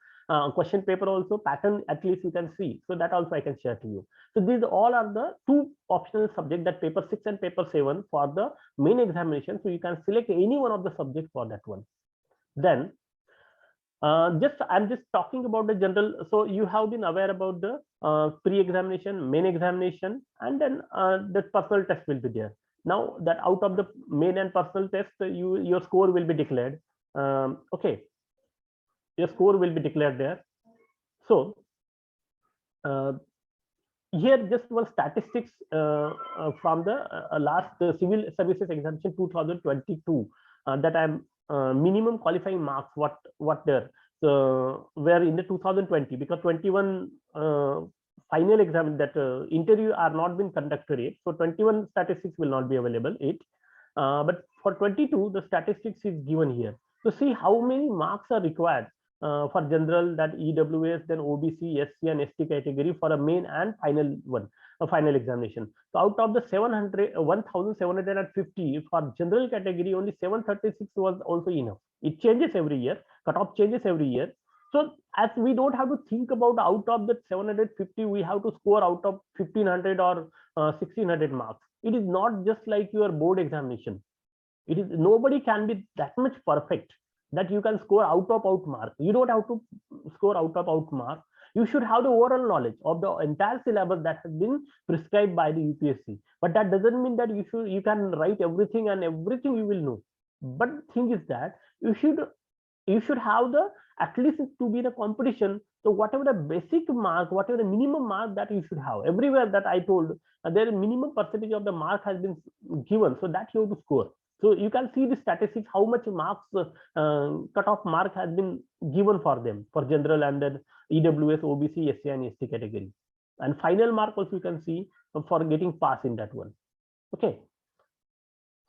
question paper also, pattern at least you can see. So that also I can share to you. So these all are the 2 optional subjects, that paper 6 and paper 7 for the main examination. So you can select any one of the subjects for that one. Then I'm just talking about the general. So you have been aware about the pre-examination, main examination, and then the personal test will be there. Now that out of the main and personal test, your score will be declared. Okay, your score will be declared there. So here just one statistics from the last civil services examination 2022 that I'm minimum qualifying marks what there were in the 2020, because 21 final exam that interview are not been conducted yet, so 21 statistics will not be available yet, but for 22 the statistics is given here. So see how many marks are required for general, that EWS, then OBC, SC and ST category for a main and final one, a final examination. So out of the 1750 for general category, only 736 was also enough. It changes every year, cutoff changes every year. So as we don't have to think about out of the 750, we have to score out of 1500 or 1600 marks. It is not just like your board examination. It is, nobody can be that much perfect that you can score out of out mark. You don't have to score out of out mark. You should have the overall knowledge of the entire syllabus that has been prescribed by the UPSC. But that doesn't mean that you can write everything and everything you will know. But the thing is that you should have the, at least to be the competition. So whatever the basic mark, whatever the minimum mark that you should have, everywhere that I told, there is minimum percentage of the mark has been given, so that you have to score. So you can see the statistics, how much marks cutoff mark has been given for them for general and then EWS, OBC, SC and ST category. And final mark also you can see for getting pass in that one. Okay.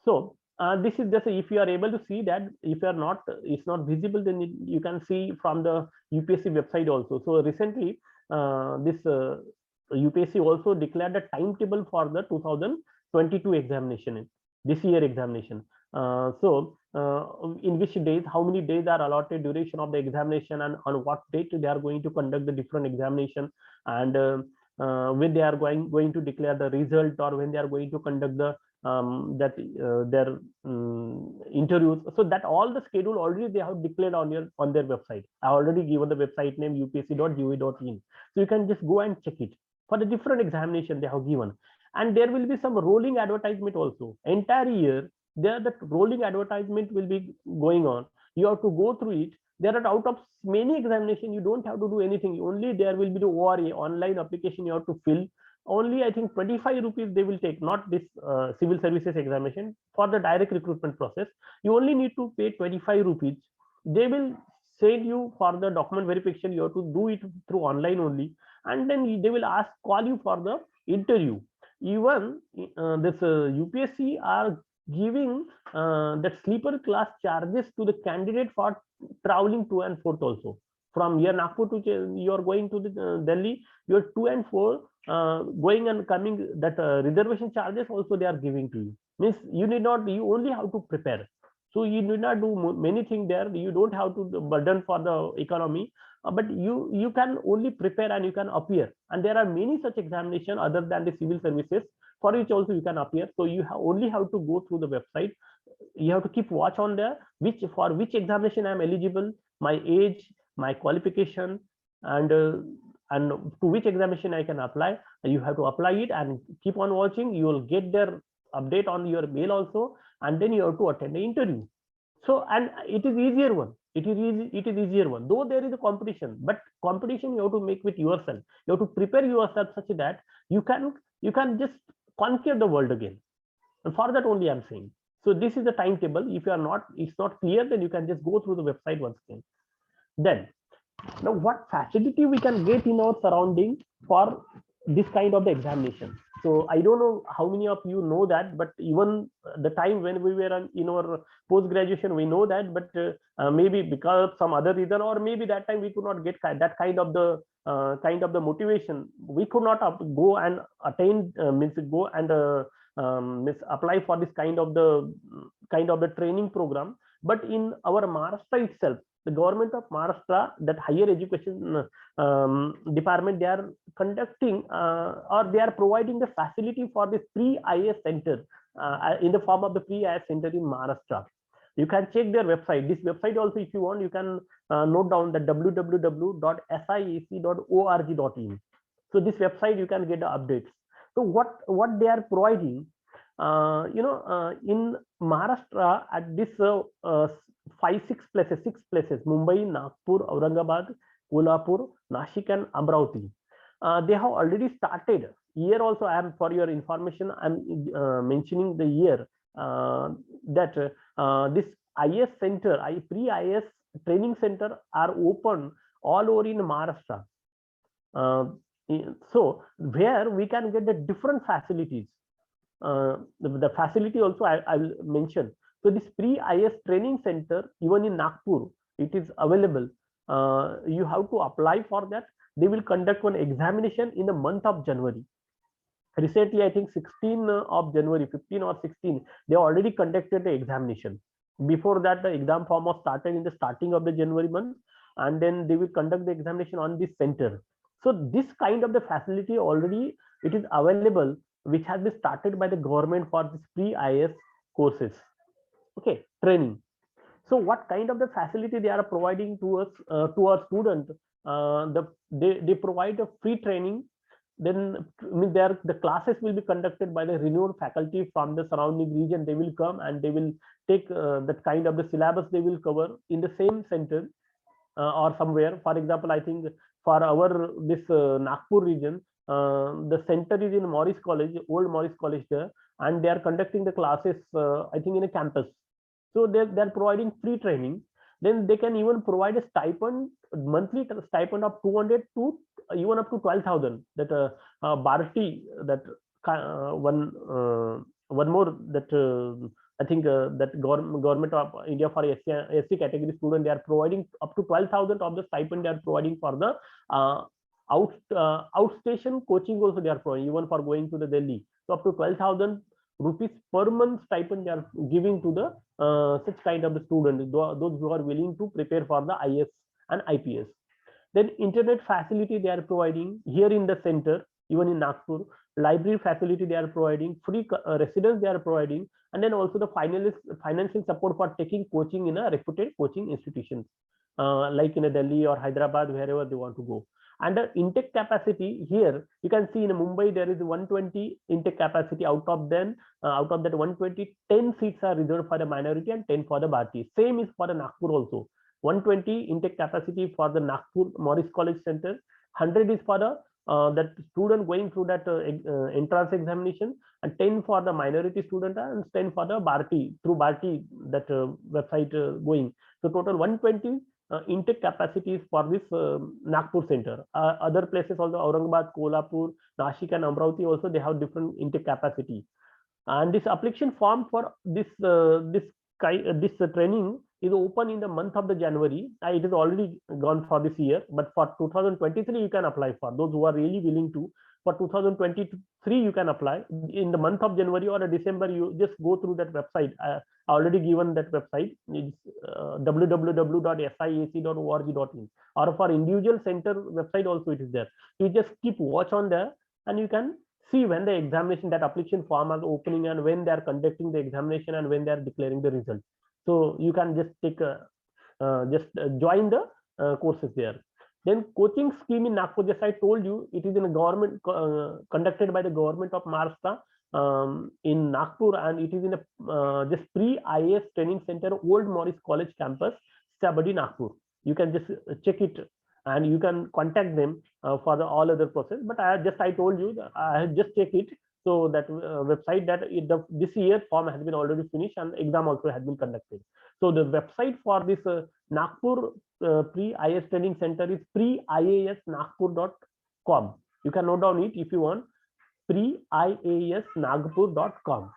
So this is just, if you are able to see that, if you are not, it's not visible, then you can see from the UPSC website also. So recently this UPSC also declared a timetable for the 2022 examination, this year examination. In which days, how many days are allotted, duration of the examination, and on what date they are going to conduct the different examination, and when they are going to declare the result, or when they are going to conduct the their interviews. So that all the schedule already they have declared on their website. I already given the website name upsc.gov.in, so you can just go and check it for the different examination they have given. And there will be some rolling advertisement also. Entire year there, the rolling advertisement will be going on. You have to go through it. There are, out of many examination, you don't have to do anything. Only there will be the ORA, online application, you have to fill. Only I think 25 rupees they will take, not this civil services examination. For the direct recruitment process, you only need to pay 25 rupees. They will send you for the document verification. You have to do it through online only, and then they will call you for the interview. Even this UPSC are giving that sleeper class charges to the candidate for traveling to and forth also. From here Nagpur to you are going to the Delhi, your 2 and 4 going and coming, that reservation charges also they are giving to you. Means you need not, you only have to prepare. So you need not do many things there. You don't have to burden for the economy, but you can only prepare and you can appear. And there are many such examination other than the civil services for which also you can appear. So you only have to go through the website. You have to keep watch on there, for which examination I am eligible, my age, my qualification, and to which examination I can apply. You have to apply it and keep on watching. You will get their update on your mail also, and then you have to attend the interview. So, and it is easier one. It is easier one. Though there is a competition, but competition you have to make with yourself. You have to prepare yourself such that you can just conquer the world again. And for that only I'm saying. So this is the timetable. If you are not, it's not clear, then you can just go through the website once again. Then, now what facility we can get in our surrounding for this kind of the examination? So I don't know how many of you know that, but even the time when we were in our post graduation, we know that, but maybe because of some other reason, or maybe that time we could not get that kind of the motivation. We could not go and attain, go and apply for this kind of the training program. But in our Maharashtra itself, the government of Maharashtra, that higher education department, they are conducting or they are providing the facility for this pre-IS center in the form of the pre-IS center in Maharashtra. You can check their website. This website also, if you want, you can note down the www.siec.org.in. So this website you can get the updates. So what they are providing, in Maharashtra at this 6 places, Mumbai, Nagpur, Aurangabad, Kolhapur, Nashik and Amravati. They have already started. Here also, I am, for your information, I am mentioning the year that this IS center, pre-IS training center are open all over in Maharashtra. So where we can get the different facilities. The facility also I will mention. So this pre-IS training center, even in Nagpur, it is available. you have to apply for that. They will conduct one examination in the month of January. Recently, I think 16 of January, 15 or 16, they already conducted the examination. Before that, the exam form was started in the starting of the January month, and then they will conduct the examination on this center. So this kind of the facility already it is available, which has been started by the government for this pre-IS courses. Okay, training. So what kind of the facility they are providing to us, to our student? They provide a free training. Then the classes will be conducted by the renowned faculty from the surrounding region. They will come and they will take that kind of the syllabus they will cover in the same center or somewhere. For example, I think for our this Nagpur region, the center is in Morris College, old Morris College there, and they are conducting the classes, I think, in a campus. So they're providing free training. Then they can even provide a stipend, monthly stipend of 200 to even up to 12,000. That Bharati, that one more that I think that government of India for SC category student, they are providing up to 12,000 of the stipend they are providing for the outstation coaching also they are providing, even for going to the Delhi. So up to 12,000 rupees per month stipend they are giving to the such kind of the students, those who are willing to prepare for the IS and IPS. Then internet facility they are providing here in the center, even in Nagpur. Library facility they are providing, free residence they are providing, and then also the financial support for taking coaching in a reputed coaching institutions, like in a Delhi or Hyderabad, wherever they want to go. And the intake capacity here, you can see in Mumbai there is 120 intake capacity. Out of that 120, 10 seats are reserved for the minority and 10 for the Bharati. Same is for the Nagpur also. 120 intake capacity for the Nagpur Morris College Center. 100 is for the that student going through that entrance examination, and 10 for the minority student, and 10 for the Bharati, through Bharati that website going. So total 120 intake capacities for this Nagpur center. Other places also, Aurangabad, Kolhapur, Nashik and Amravati also, they have different intake capacity. And this application form for this training is open in the month of the January. It is already gone for this year, but for 2023 you can apply for those who are really willing to. For 2023 you can apply in the month of January or December. You just go through that website. I already given that website. It's www.siac.org.in, or for individual center website also it is there. You just keep watch on there, and you can see when the examination, that application form is opening, and when they are conducting the examination, and when they are declaring the result. So you can just take join the courses there. Then coaching scheme in Nagpur, just I told you, it is in a government conducted by the government of Maharashtra in Nagpur, and it is in a just pre-IAS training center, Old Morris College campus, Stabadi, Nagpur. You can just check it, and you can contact them for the all other process. But I told you that I have just checked it. So that website, that this year form has been already finished, and exam also has been conducted. So the website for this Nagpur pre-IAS training center is pre-iasnagpur.com. You can note down it if you want, pre-iasnagpur.com.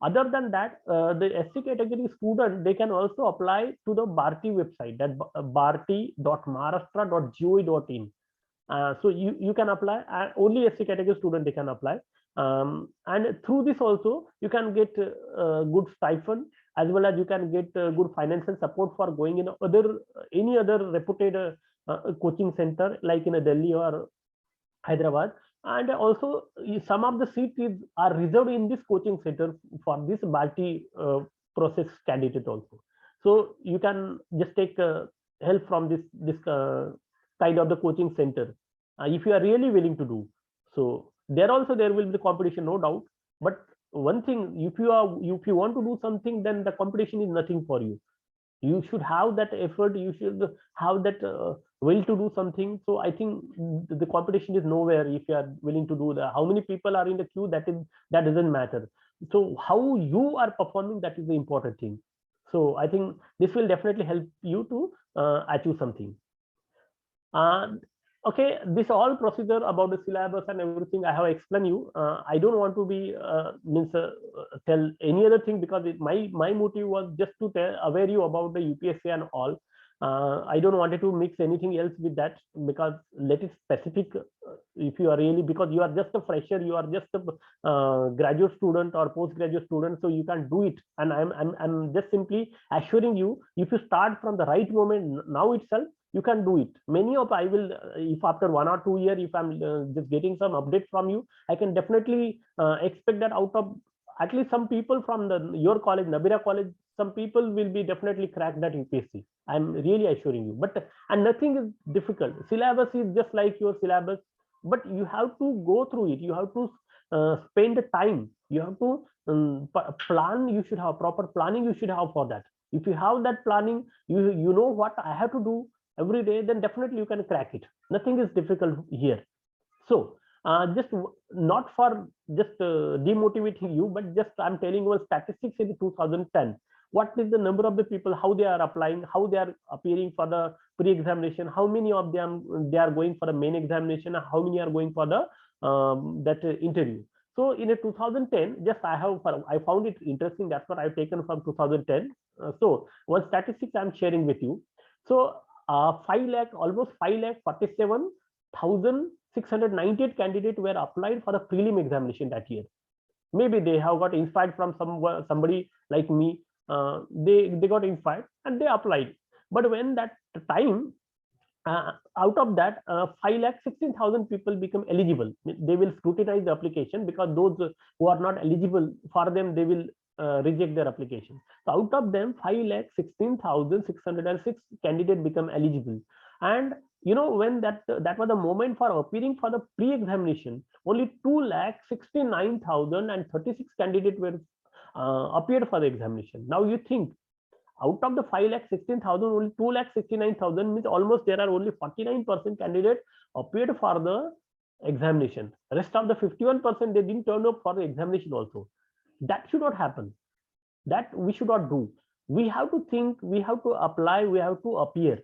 Other than that, the SC category student, they can also apply to the Bharati website, that bharati.maharashtra.gov.in. So you can apply, only SC category student they can apply. And through this also you can get good stipend, as well as you can get good financial support for going in any other reputed coaching center, like in a Delhi or Hyderabad. And also some of the seats are reserved in this coaching center for this Bharati process candidate also. So you can just take help from this kind of the coaching center if you are really willing to do. So there also there will be competition, no doubt. But one thing, if you want to do something, then the competition is nothing for you. You should have that effort. You should have that will to do something. So I think the competition is nowhere if you are willing to do that. How many people are in the queue, that doesn't matter. So how you are performing, that is the important thing. So I think this will definitely help you to achieve something. Okay, this all procedure about the syllabus and everything I have explained you. I don't want to be tell any other thing, because my motive was just to aware you about the UPSC and all. I don't wanted to mix anything else with that, because let it specific. If you are really, because you are just a fresher, you are just a graduate student or postgraduate student, so you can do it. And I'm just simply assuring you, if you start from the right moment now itself, you can do it. Many of I will, if after 1 or 2 years, if I'm just getting some update from you, I can definitely expect that out of at least some people from your college, Nabira college, some people will be definitely crack that UPSC. I'm really assuring you. But and nothing is difficult. Syllabus is just like your syllabus, but you have to go through it. You have to spend the time. You have to plan. You should have proper planning. You should have for that. If you have that planning, you know what I have to do every day, then definitely you can crack it. Nothing is difficult here. So just not for just demotivating you, but just I'm telling you statistics in 2010. What is the number of the people, how they are applying, how they are appearing for the pre-examination, how many of them they are going for the main examination, how many are going for the that interview. So in a 2010, just I found it interesting. That's what I've taken from 2010. So one statistics I'm sharing with you. So 5 lakh, almost 5 lakh 47,698 candidates were applied for the prelim examination that year. Maybe they have got inspired from somebody like me. They got inspired and they applied. But when that time, out of that 5,16,000 people become eligible. They will scrutinize the application, because those who are not eligible, for them they will reject their application. So out of them 5,16,606 candidates become eligible. And when that was the moment for appearing for the pre-examination, only 2,69,036 candidates were appeared for the examination. Now you think, out of the 5,16,000, only 2,69,000 means almost there are only 49% candidates appeared for the examination. Rest of the 51% they didn't turn up for the examination also. That should not happen. That we should not do. We have to think, we have to apply, we have to appear.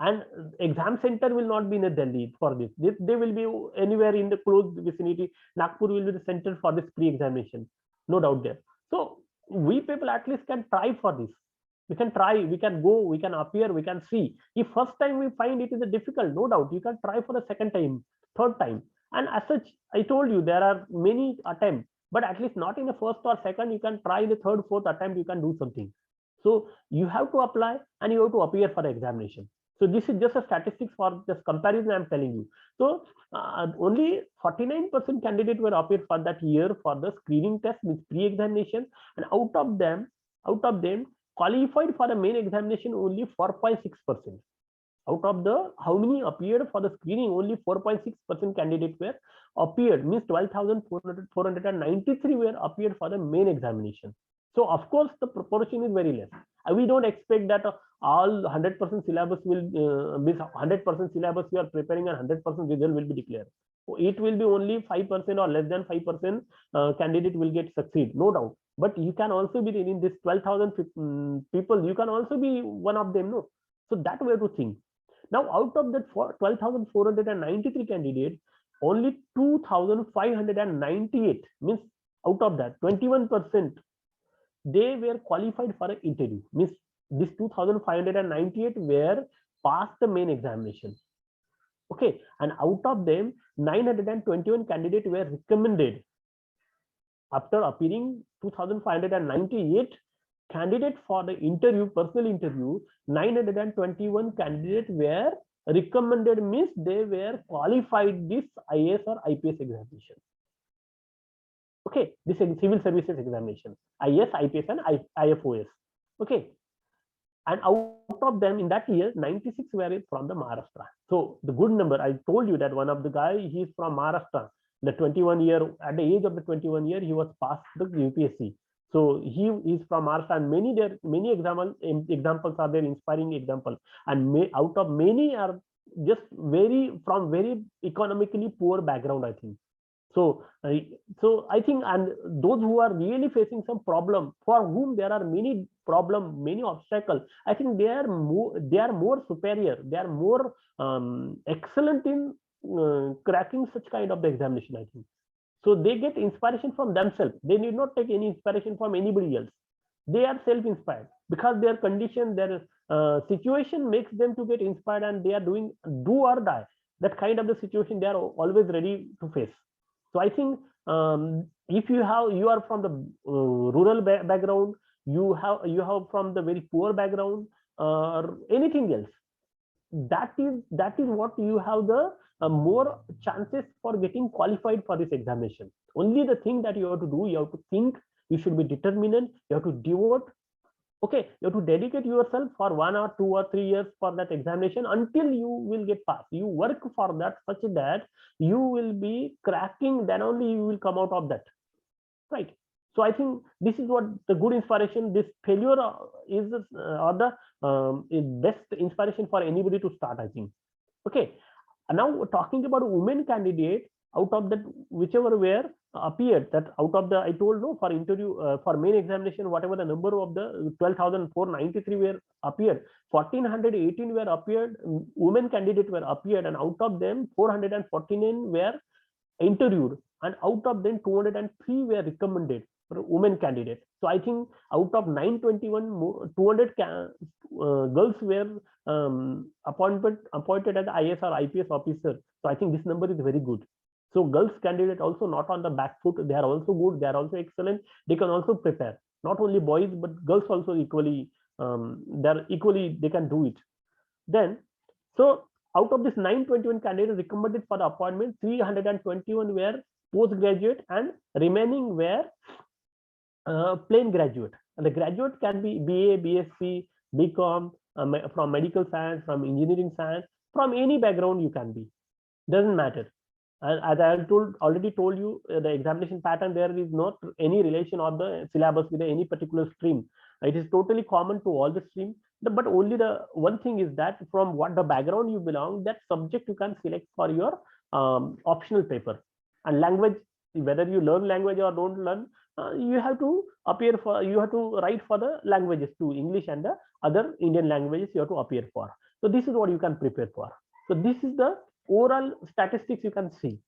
And exam center will not be in Delhi for this. They will be anywhere in the close vicinity. Nagpur will be the center for this pre-examination, no doubt there. So we people at least can try for this. We can try, we can go, we can appear, we can see. If first time we find it is a difficult, no doubt you can try for the second time, third time. And as such, I told you there are many attempts, but at least not in the first or second. You can try the third, fourth attempt, you can do something. So you have to apply and you have to appear for the examination. So this is just a statistics for this comparison I'm telling you. So only 49% candidates were appeared for that year for the screening test with pre-examination, and out of them qualified for the main examination only 4.6%. Out of the how many appeared for the screening, only 4.6% candidates were appeared, means 12,493 were appeared for the main examination. So of course the proportion is very less. We don't expect that all 100% syllabus will miss 100% syllabus you are preparing and 100% result will be declared. It will be only 5% or less than 5% candidate will get succeed, no doubt. But you can also be in this 12,000 people, you can also be one of them, no? So that way to think. Now out of that 12,493 candidates, only 2,598, means out of that 21%, they were qualified for an interview. Means this 2,598 were passed the main examination. Okay, and out of them 921 candidates were recommended. After appearing 2,598 candidates for the interview, personal interview, 921 candidates were recommended, means they were qualified this IAS or IPS examination. Okay, this is civil services examination, IAS, IPS and IFOS. Okay, and out of them in that year 96 were from the Maharashtra. So the good number, I told you that one of the guy, he is from Maharashtra. The 21 year, at the age of the 21 year, he was passed the UPSC. So he is from Maharashtra, and many examples are there, inspiring example, and out of many are just from very economically poor background, I think. So I think, and those who are really facing some problem, for whom there are many problems, many obstacles, I think they are more superior, they are more excellent in cracking such kind of the examination, I think. So they get inspiration from themselves. They need not take any inspiration from anybody else. They are self-inspired because their condition, their situation makes them to get inspired, and they are doing do or die. That kind of the situation they are always ready to face. So I think if you are from the rural background, you have from the very poor background, or anything else, that is what you have the more chances for getting qualified for this examination. Only the thing that you have to do, you have to think, you should be determined, you have to devote. Okay, you have to dedicate yourself for 1 or 2 or 3 years for that examination until you will get passed. You work for that such that you will be cracking, then only you will come out of that, right? So I think this is what the good inspiration. This failure is or the is best inspiration for anybody to start, I think. Okay, now talking about women candidate, out of that whichever were appeared, that out of the, I told no, for interview for main examination, whatever the number of the 12,493 were appeared, 1,418 were appeared, women candidate were appeared, and out of them 449 were interviewed, and out of them 203 were recommended for women candidate. So I think out of 921, 200 girls were appointed as IAS or IPS officer. So I think this number is very good. So girls candidate also not on the back foot. They are also good. They are also excellent. They can also prepare. Not only boys, but girls also equally. They can do it. Then, so out of this 921 candidates recommended for the appointment, 321 were postgraduate, and remaining were plain graduate. And the graduate can be BA, BSc, BCom, from medical science, from engineering science, from any background you can be. Doesn't matter. And as I already told you, the examination pattern, there is not any relation of the syllabus with any particular stream. It is totally common to all the stream. But only the one thing is that from what the background you belong, that subject you can select for your optional paper. And language, whether you learn language or don't learn, you have to you have to write for the languages too, English and the other Indian languages you have to appear for. So this is what you can prepare for. So this is the overall statistics you can see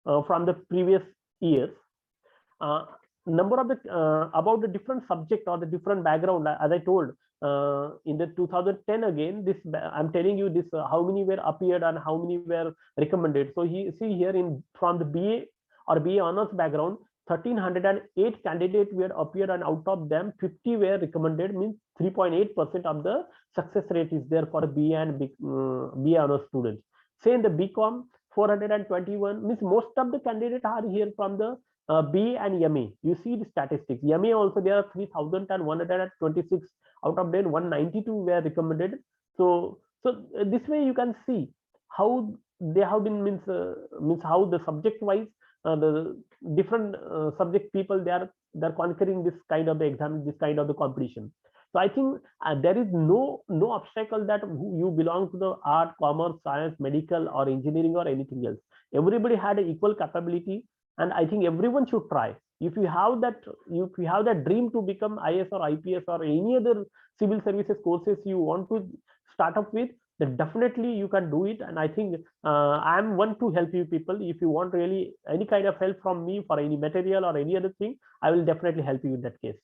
from the previous years. Number of the about the different subject or the different background, as I told in the 2010 again, this I'm telling you this how many were appeared and how many were recommended. So see here in from the BA or BA honors background, 1,308 candidates were appeared, and out of them 50 were recommended, means 3.8% of the success rate is there for a BA and BA honors students. Say in the BCom, 421, means most of the candidates are here from the BA and MA. You see the statistics. MA also there are 3,126. Out of them 192 were recommended. So this way you can see how they have been, means how the subject wise the different subject people they're conquering this kind of the exam, this kind of the competition. So I think there is no obstacle that you belong to the art, commerce, science, medical, or engineering, or anything else. Everybody had an equal capability, and I think everyone should try. If you have that dream to become IAS or IPS or any other civil services courses you want to start up with, then definitely you can do it. And I think I am one to help you people. If you want really any kind of help from me for any material or any other thing, I will definitely help you in that case.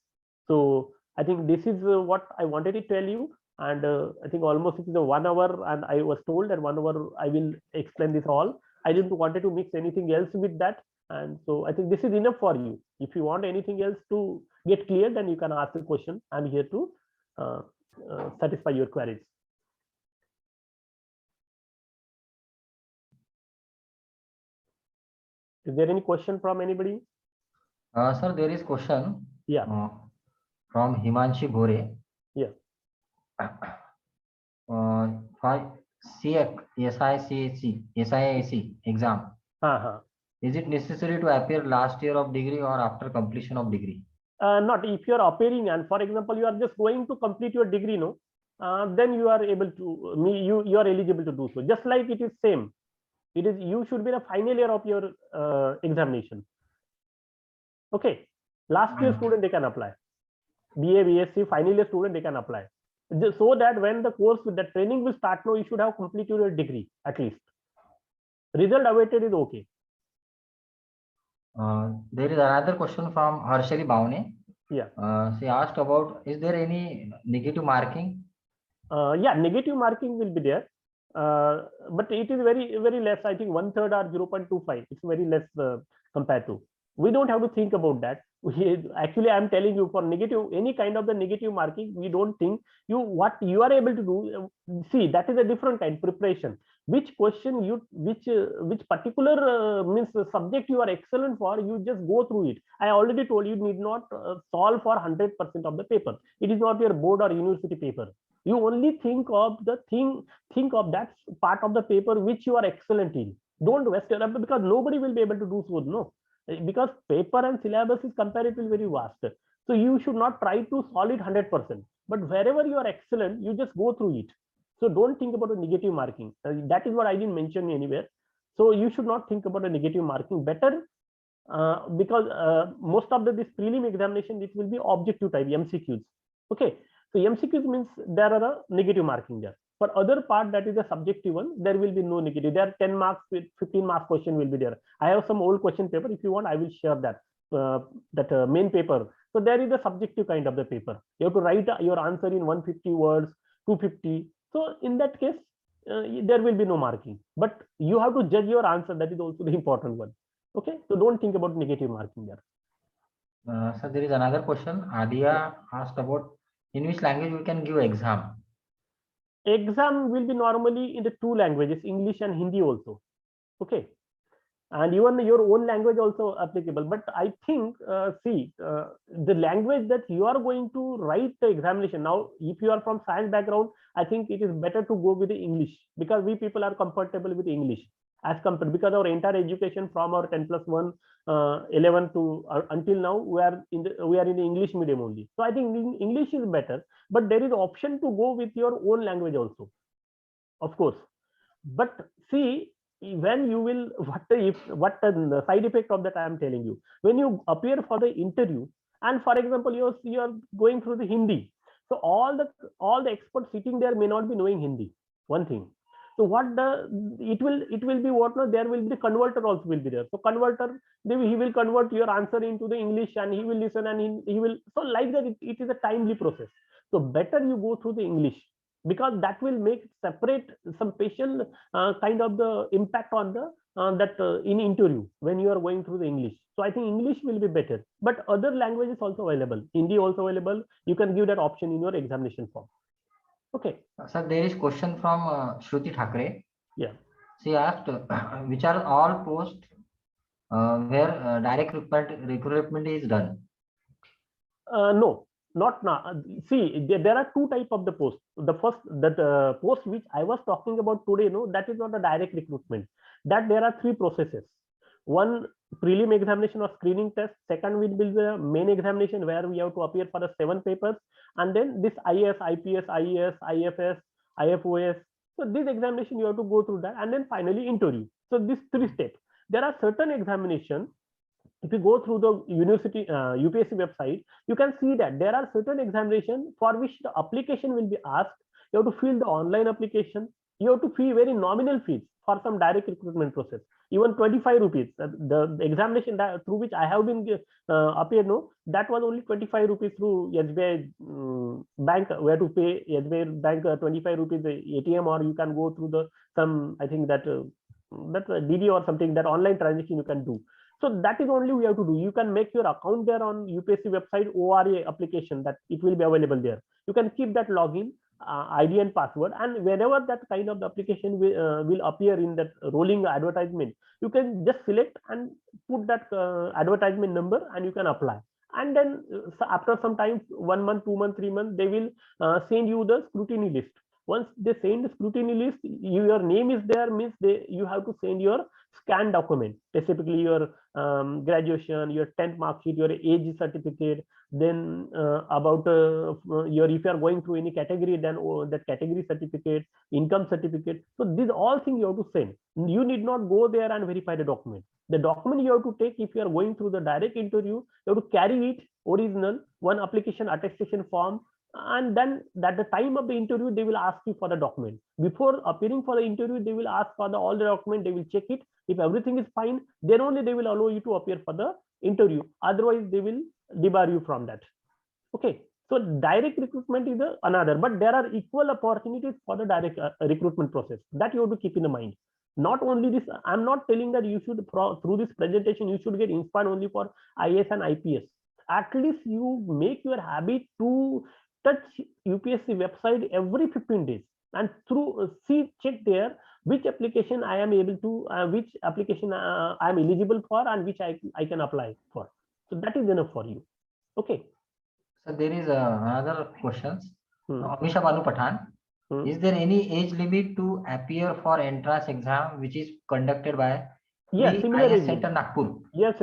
So I think this is what I wanted to tell you. And I think almost it is a 1 hour, and I was told that 1 hour I will explain this all. I didn't wanted to mix anything else with that. And so I think this is enough for you. If you want anything else to get clear, then you can ask a question. I'm here to satisfy your queries. Is there any question from anybody? Sir, there is question. Yeah. From Himanshi Bhore. Yeah. For SIAC exam. Is it necessary to appear last year of degree or after completion of degree? Not if you are appearing, and for example, you are just going to complete your degree, no, then you are able to you are eligible to do so. Just like it is same. It is you should be the final year of your examination. Okay, last year student they can apply. BA, BSc, final year student they can apply. So that when the course with the training will start, no, you should have completed your degree at least. Result awaited is okay. There is another question from Harshali Bhavne. Yeah. She asked about, is there any negative marking Yeah, negative marking will be there, but it is very less. I think 1/3 or 0.25. It's very less compared to. We don't have to think about that. Actually, I'm telling you, for negative, any kind of the negative marking, we don't think what you are able to do. See, that is a different kind preparation. Which question which particular means subject you are excellent for, you just go through it. I already told you, need not solve for 100% of the paper. It is not your board or university paper. You only think of the think of that part of the paper which you are excellent in. Don't waste your time, because nobody will be able to do so. No, because paper and syllabus is comparatively very vast. So you should not try to solve it 100%, but wherever you are excellent, you just go through it. So don't think about a negative marking. That is what I didn't mention anywhere. So you should not think about a negative marking. Better, because most of this prelim examination, it will be objective type MCQs. Okay, so MCQs means there are a negative marking there. For other part, that is a subjective one, there will be no negative. There are 10 marks with 15 marks question will be there. I have some old question paper. If you want, I will share that main paper. So there is a subjective kind of the paper. You have to write your answer in 150 words, 250. So in that case, there will be no marking. But you have to judge your answer. That is also the important one. Okay, so don't think about negative marking there. So there is another question. Adia asked about in which language we can give exam. Exam will be normally in the two languages, English and Hindi also. Okay, and even your own language also applicable. But I think, the language that you are going to write the examination. Now, if you are from science background, I think it is better to go with the English, because we people are comfortable with English as compared, because our entire education from our 10+1, 11 to until now, we are in the English medium only. So I think English is better, but there is option to go with your own language also, of course. But see, when you will, what the side effect of that I am telling you, when you appear for the interview, and for example, you are going through the Hindi, so all the experts sitting there may not be knowing Hindi, one thing. So it will be what? No, there will be the converter also will be there. So converter, he will convert your answer into the English, and he will listen, and he will, so like that, it is a timely process. So better you go through the English, because that will make separate some special kind of the impact on the in interview when you are going through the English. So I think English will be better, but other languages also available. Hindi also available. You can give that option in your examination form. Okay. Sir, there is question from Shruti Thakre. Yeah. She asked, which are all posts where direct recruitment is done? No, not now. See, there are two types of the posts. The first, post which I was talking about today, no, that is not a direct recruitment. That there are three processes. One, prelim examination or screening test. Second will be the main examination, where we have to appear for the 7 papers, and then this IAS, IPS, IES, IFS, IFOS. So this examination you have to go through that, and then finally interview. So these 3 steps. There are certain examinations. If you go through the university UPSC website, you can see that there are certain examinations for which the application will be asked. You have to fill the online application. You have to pay very nominal fees for some direct recruitment process. Even 25 rupees. The examination through which I have been appeared, no, that was only 25 rupees through SBI bank. Where to pay SBI bank 25 rupees ATM, or you can go through the some, I think that DD or something, that online transaction you can do. So that is only we have to do. You can make your account there on UPSC website ORA application, that it will be available there. You can keep that login, ID and password, and whenever that kind of the application will appear in that rolling advertisement, you can just select and put that advertisement number, and you can apply. And then after some time, 1 month, 2 months, 3 months, they will send you the scrutiny list. Once they send the scrutiny list, your name is there, means you have to send your scanned document, specifically your graduation, your 10th mark sheet, your age certificate, then about if you are going through any category, then that category certificate, income certificate. So these all things you have to send. You need not go there and verify the document. The document you have to take, if you are going through the direct interview, you have to carry it original, one application attestation form, and then at the time of the interview, they will ask you for the document. Before appearing for the interview, they will ask for all the document. They will check it. If everything is fine, then only they will allow you to appear for the interview. Otherwise, they will debar you from that. Okay. So direct recruitment is another, but there are equal opportunities for the direct recruitment process. That you have to keep in mind. Not only this, I'm not telling that you should, through this presentation, you should get inspired only for IAS and IPS. At least you make your habit to touch UPSC website every 15 days and through check there which application I am able to, which application I am eligible for and which I can apply for. So that is enough for you. Okay. So there is another questions. Hmm. Amisha Banu Pathan. Hmm. Is there any age limit to appear for entrance exam which is conducted by Yes, similar IS age Center limit. Nagpur? Yes.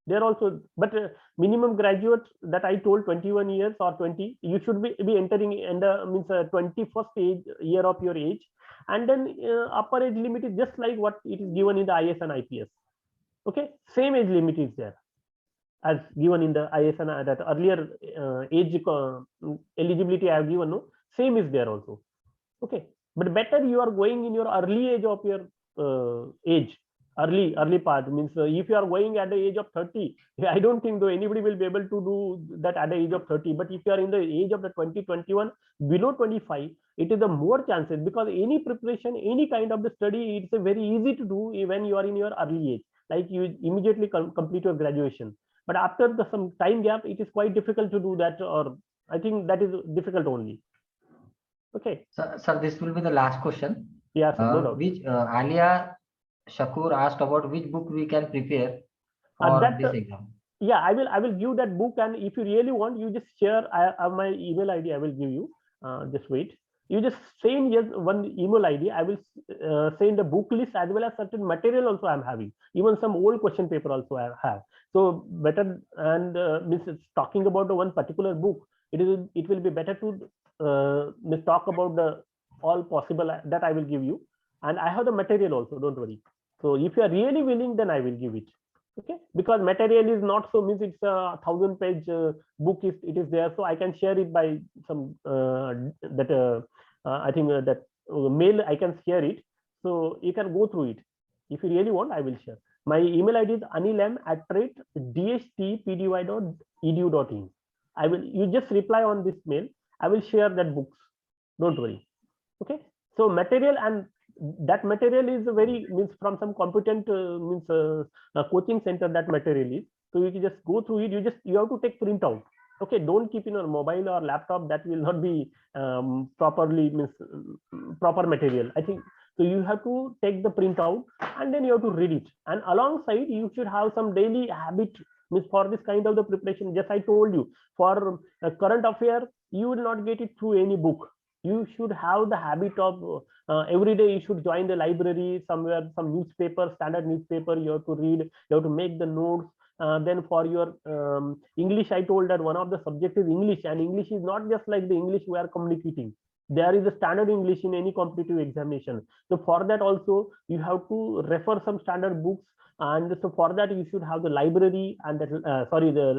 There also, but minimum graduate that I told 21 years or 20, you should be entering in the means 21st year of your age, and then upper age limit is just like what it is given in the IS and IPS. Okay, same age limit is there as given in the IS and that earlier age eligibility I have given. No, same is there also. Okay, but better you are going in your early age of your age. Early part means if you are going at the age of 30, I don't think though anybody will be able to do that at the age of 30. But if you are in the age of the 2021 below 25, it is the more chances, because any preparation, any kind of the study, it's a very easy to do when you are in your early age, like you immediately complete your graduation. But after some time gap, it is quite difficult to do that, or I think that is difficult only. Okay. Sir, this will be the last question. Yes, no doubt. Which Alia Shakur asked about which book we can prepare for this exam. Yeah, I will give that book, and if you really want, you just share. I have my email ID. I will give you. Just wait. You just send yes one email ID. I will send the book list as well as certain material also I'm having. Even some old question paper also I have. So better, and means talking about the one particular book, it will be better to talk about the all possible that I will give you, and I have the material also. Don't worry. So if you are really willing, then I will give it. Okay, because material is not so means it's a 1000-page book. It is there, so I can share it by some that I think that mail I can share it, so you can go through it. If you really want, I will share. My email ID is anil@dhtpdy.edu.in. I will, you just reply on this mail. I will share that books. Don't worry. Okay, so material, and that material is very means from some competent coaching center. That material is, so you can just go through it. You have to take printout. Okay, don't keep in your mobile or laptop. That will not be properly means proper material, I think. So you have to take the printout and then you have to read it, and alongside you should have some daily habit means for this kind of the preparation. Just I told you, for current affair, you will not get it through any book. You should have the habit of every day you should join the library somewhere, some newspaper, standard newspaper. You have to read, you have to make the notes. Then for your English, I told that one of the subjects is English, and English is not just like the English we are communicating. There is a standard English in any competitive examination. So for that also you have to refer some standard books, and so for that you should have the library and that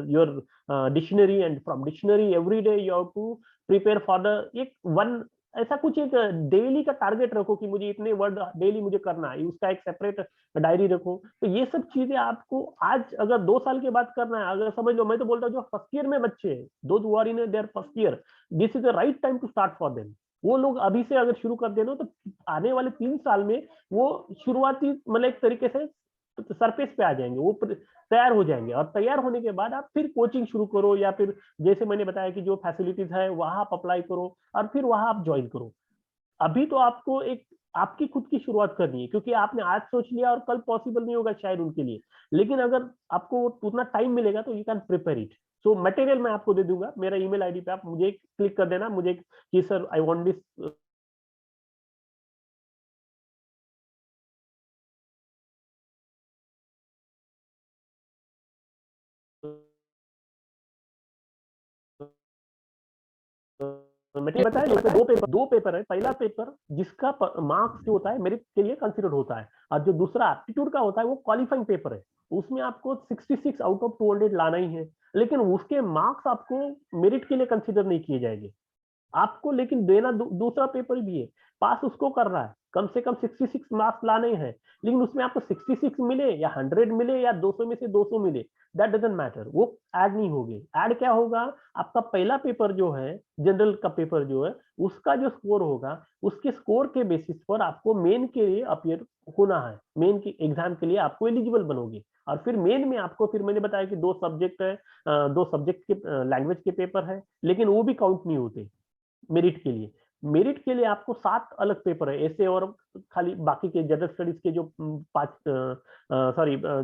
your dictionary, and from dictionary every day you have to prepare for the एक one ऐसा कुछ एक daily का target रखो कि मुझे इतने word daily मुझे करना है, उसका एक सेपरेट डायरी रखो. तो ये सब चीजें आपको आज अगर 2 साल के बाद करना है, अगर समझ लो, मैं तो बोलता हूँ जो फर्स्ट ईयर में बच्चे हैं, those who are in their first year, this is the right time to start for them. वो लोग अभी से अगर शुरू कर देना तो आने वाले 3 साल में वो शुरुआती मतलब एक तरीके से सरफेस पे आ जाएंगे, वो तैयार हो जाएंगे, और तैयार होने के बाद आप फिर कोचिंग शुरू करो, या फिर जैसे मैंने बताया कि जो फैसिलिटीज है वहां आप अप्लाई करो और फिर वहां आप ज्वाइन करो. अभी तो आपको एक आपकी खुद की शुरुआत करनी है, क्योंकि आपने आज सोच लिया और कल पॉसिबल नहीं होगा शायद उनके लिए, लेकिन अगर आपको उतना टाइम मिलेगा तो you can prepare it. So material मैं आपको दे दूंगा, मेरा ईमेल आईडी पे आप मुझे क्लिक कर देना, मुझे कि सर आई वांट दिस मैंने बताया. दो पेपर है. पहला पेपर जिसका मार्क्स जो होता है मेरिट के लिए कंसीडर होता है, और जो दूसरा एप्टीट्यूड का होता है वो क्वालिफाइंग पेपर है. उसमें आपको 66 आउट ऑफ 200 लाना ही है, लेकिन उसके मार्क्स आपको मेरिट के लिए कंसीडर नहीं किए जाएंगे आपको, लेकिन देना दूसरा पेपर भी है, पास उसको करना है. कम से कम 66 मार्क्स लाने हैं, लेकिन उसमें आपको 66 मिले या 100 मिले या 200 में से 200 मिले, दैट डजंट मैटर, वो ऐड नहीं होगी। ऐड क्या होगा, आपका पहला पेपर जो है, जनरल का पेपर जो है, उसका जो स्कोर होगा, उसके स्कोर के बेसिस पर आपको मेन के लिए अपियर होना है, मेन की एग्जाम के लिए आपको एलिजिबल बनोगे। और फिर मेन में आपको, फिर मैंने बताया कि 2 सब्जेक्ट है, 2 सब्जेक्ट के लैंग्वेज के पेपर है, लेकिन वो भी काउंट नहीं होते मेरिट के लिए। मेरिट के लिए आपको 7 अलग पेपर है ऐसे, और खाली बाकी के जनरल स्टडीज के जो 5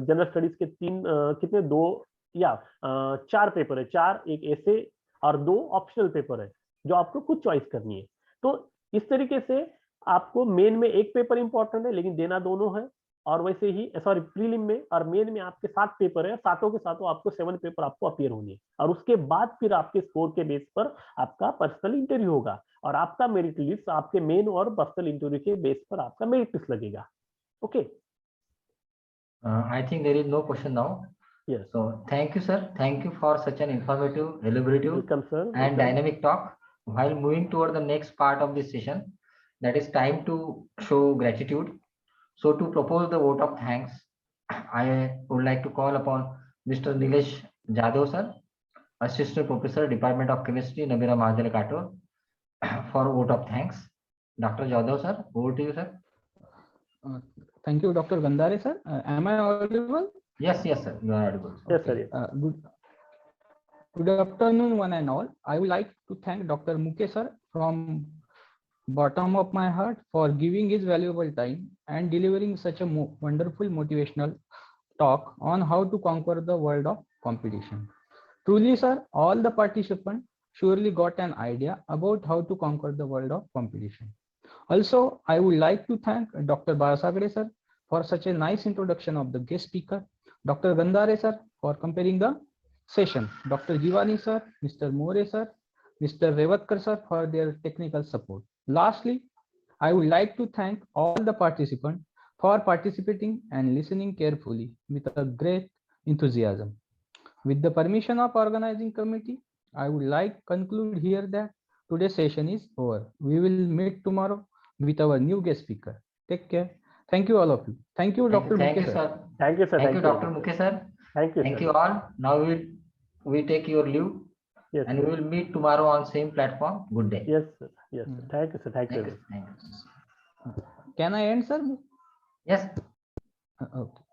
जनरल स्टडीज के 3 कितने 2 या 4 पेपर है, 4 एक ऐसे और 2 ऑप्शनल पेपर है जो आपको कुछ चॉइस करनी है। तो इस तरीके से आपको मेन में एक पेपर इंपॉर्टेंट है लेकिन देना दोनों है, और वैसे ही प्रीलिम में और मेन में आपके 7 पेपर है, सातों के सातों आपको 7 पेपर आपको अपीयर होंगे, और उसके बाद फिर आपके स्कोर के बेस पर आपका पर्सनल इंटरव्यू होगा, और आपका मेरिट लिस्ट आपके मेन और पर्सनल इंटरव्यू के बेस पर आपका मेरिट लिस्ट लगेगा। Okay, I think there is no question now. Yes. So thank you, sir. Thank you for such an informative, elaborative, Welcome, sir. and Welcome. dynamic talk. While moving toward the next part of this session, that is time to show gratitude. So to propose the vote of thanks, I would like to call upon Mr. Nilesh Jadhav, sir, Assistant Professor, Department of Chemistry, Nabira Mahadana Kator, for vote of thanks. Dr. Jadhav, sir, over to you, sir. Thank you, Dr. Gandhare, sir. Am I audible? Yes, yes, sir. You are audible. Yes, Okay. sir. Good afternoon, one and all. I would like to thank Dr. Muke, sir, from bottom of my heart for giving his valuable time and delivering such a wonderful motivational talk on how to conquer the world of competition. Truly, sir, all the participants surely got an idea about how to conquer the world of competition. Also, I would like to thank Dr. Barasagade, sir, for such a nice introduction of the guest speaker, Dr. Gandhare, sir, for comparing the session, Dr. Jivani, sir, Mr. More, sir, Mr. Revatkar, sir, for their technical support. Lastly, I would like to thank all the participants for participating and listening carefully with a great enthusiasm. With the permission of organizing committee, I would like to conclude here that today's session is over. We will meet tomorrow with our new guest speaker. Take care. Thank you, all of you. Thank you, Dr. Thank Muke, you, sir. Thank you, sir. Thank you, Dr. Muke, sir. Thank you, Thank sir. you all. Now we take your leave. Yes, and sir. we will meet tomorrow on same platform. Good day. Yes, sir. Yes, sir. Thank you, sir. Thank you. Thank you. Can I end, sir? Yes. Okay.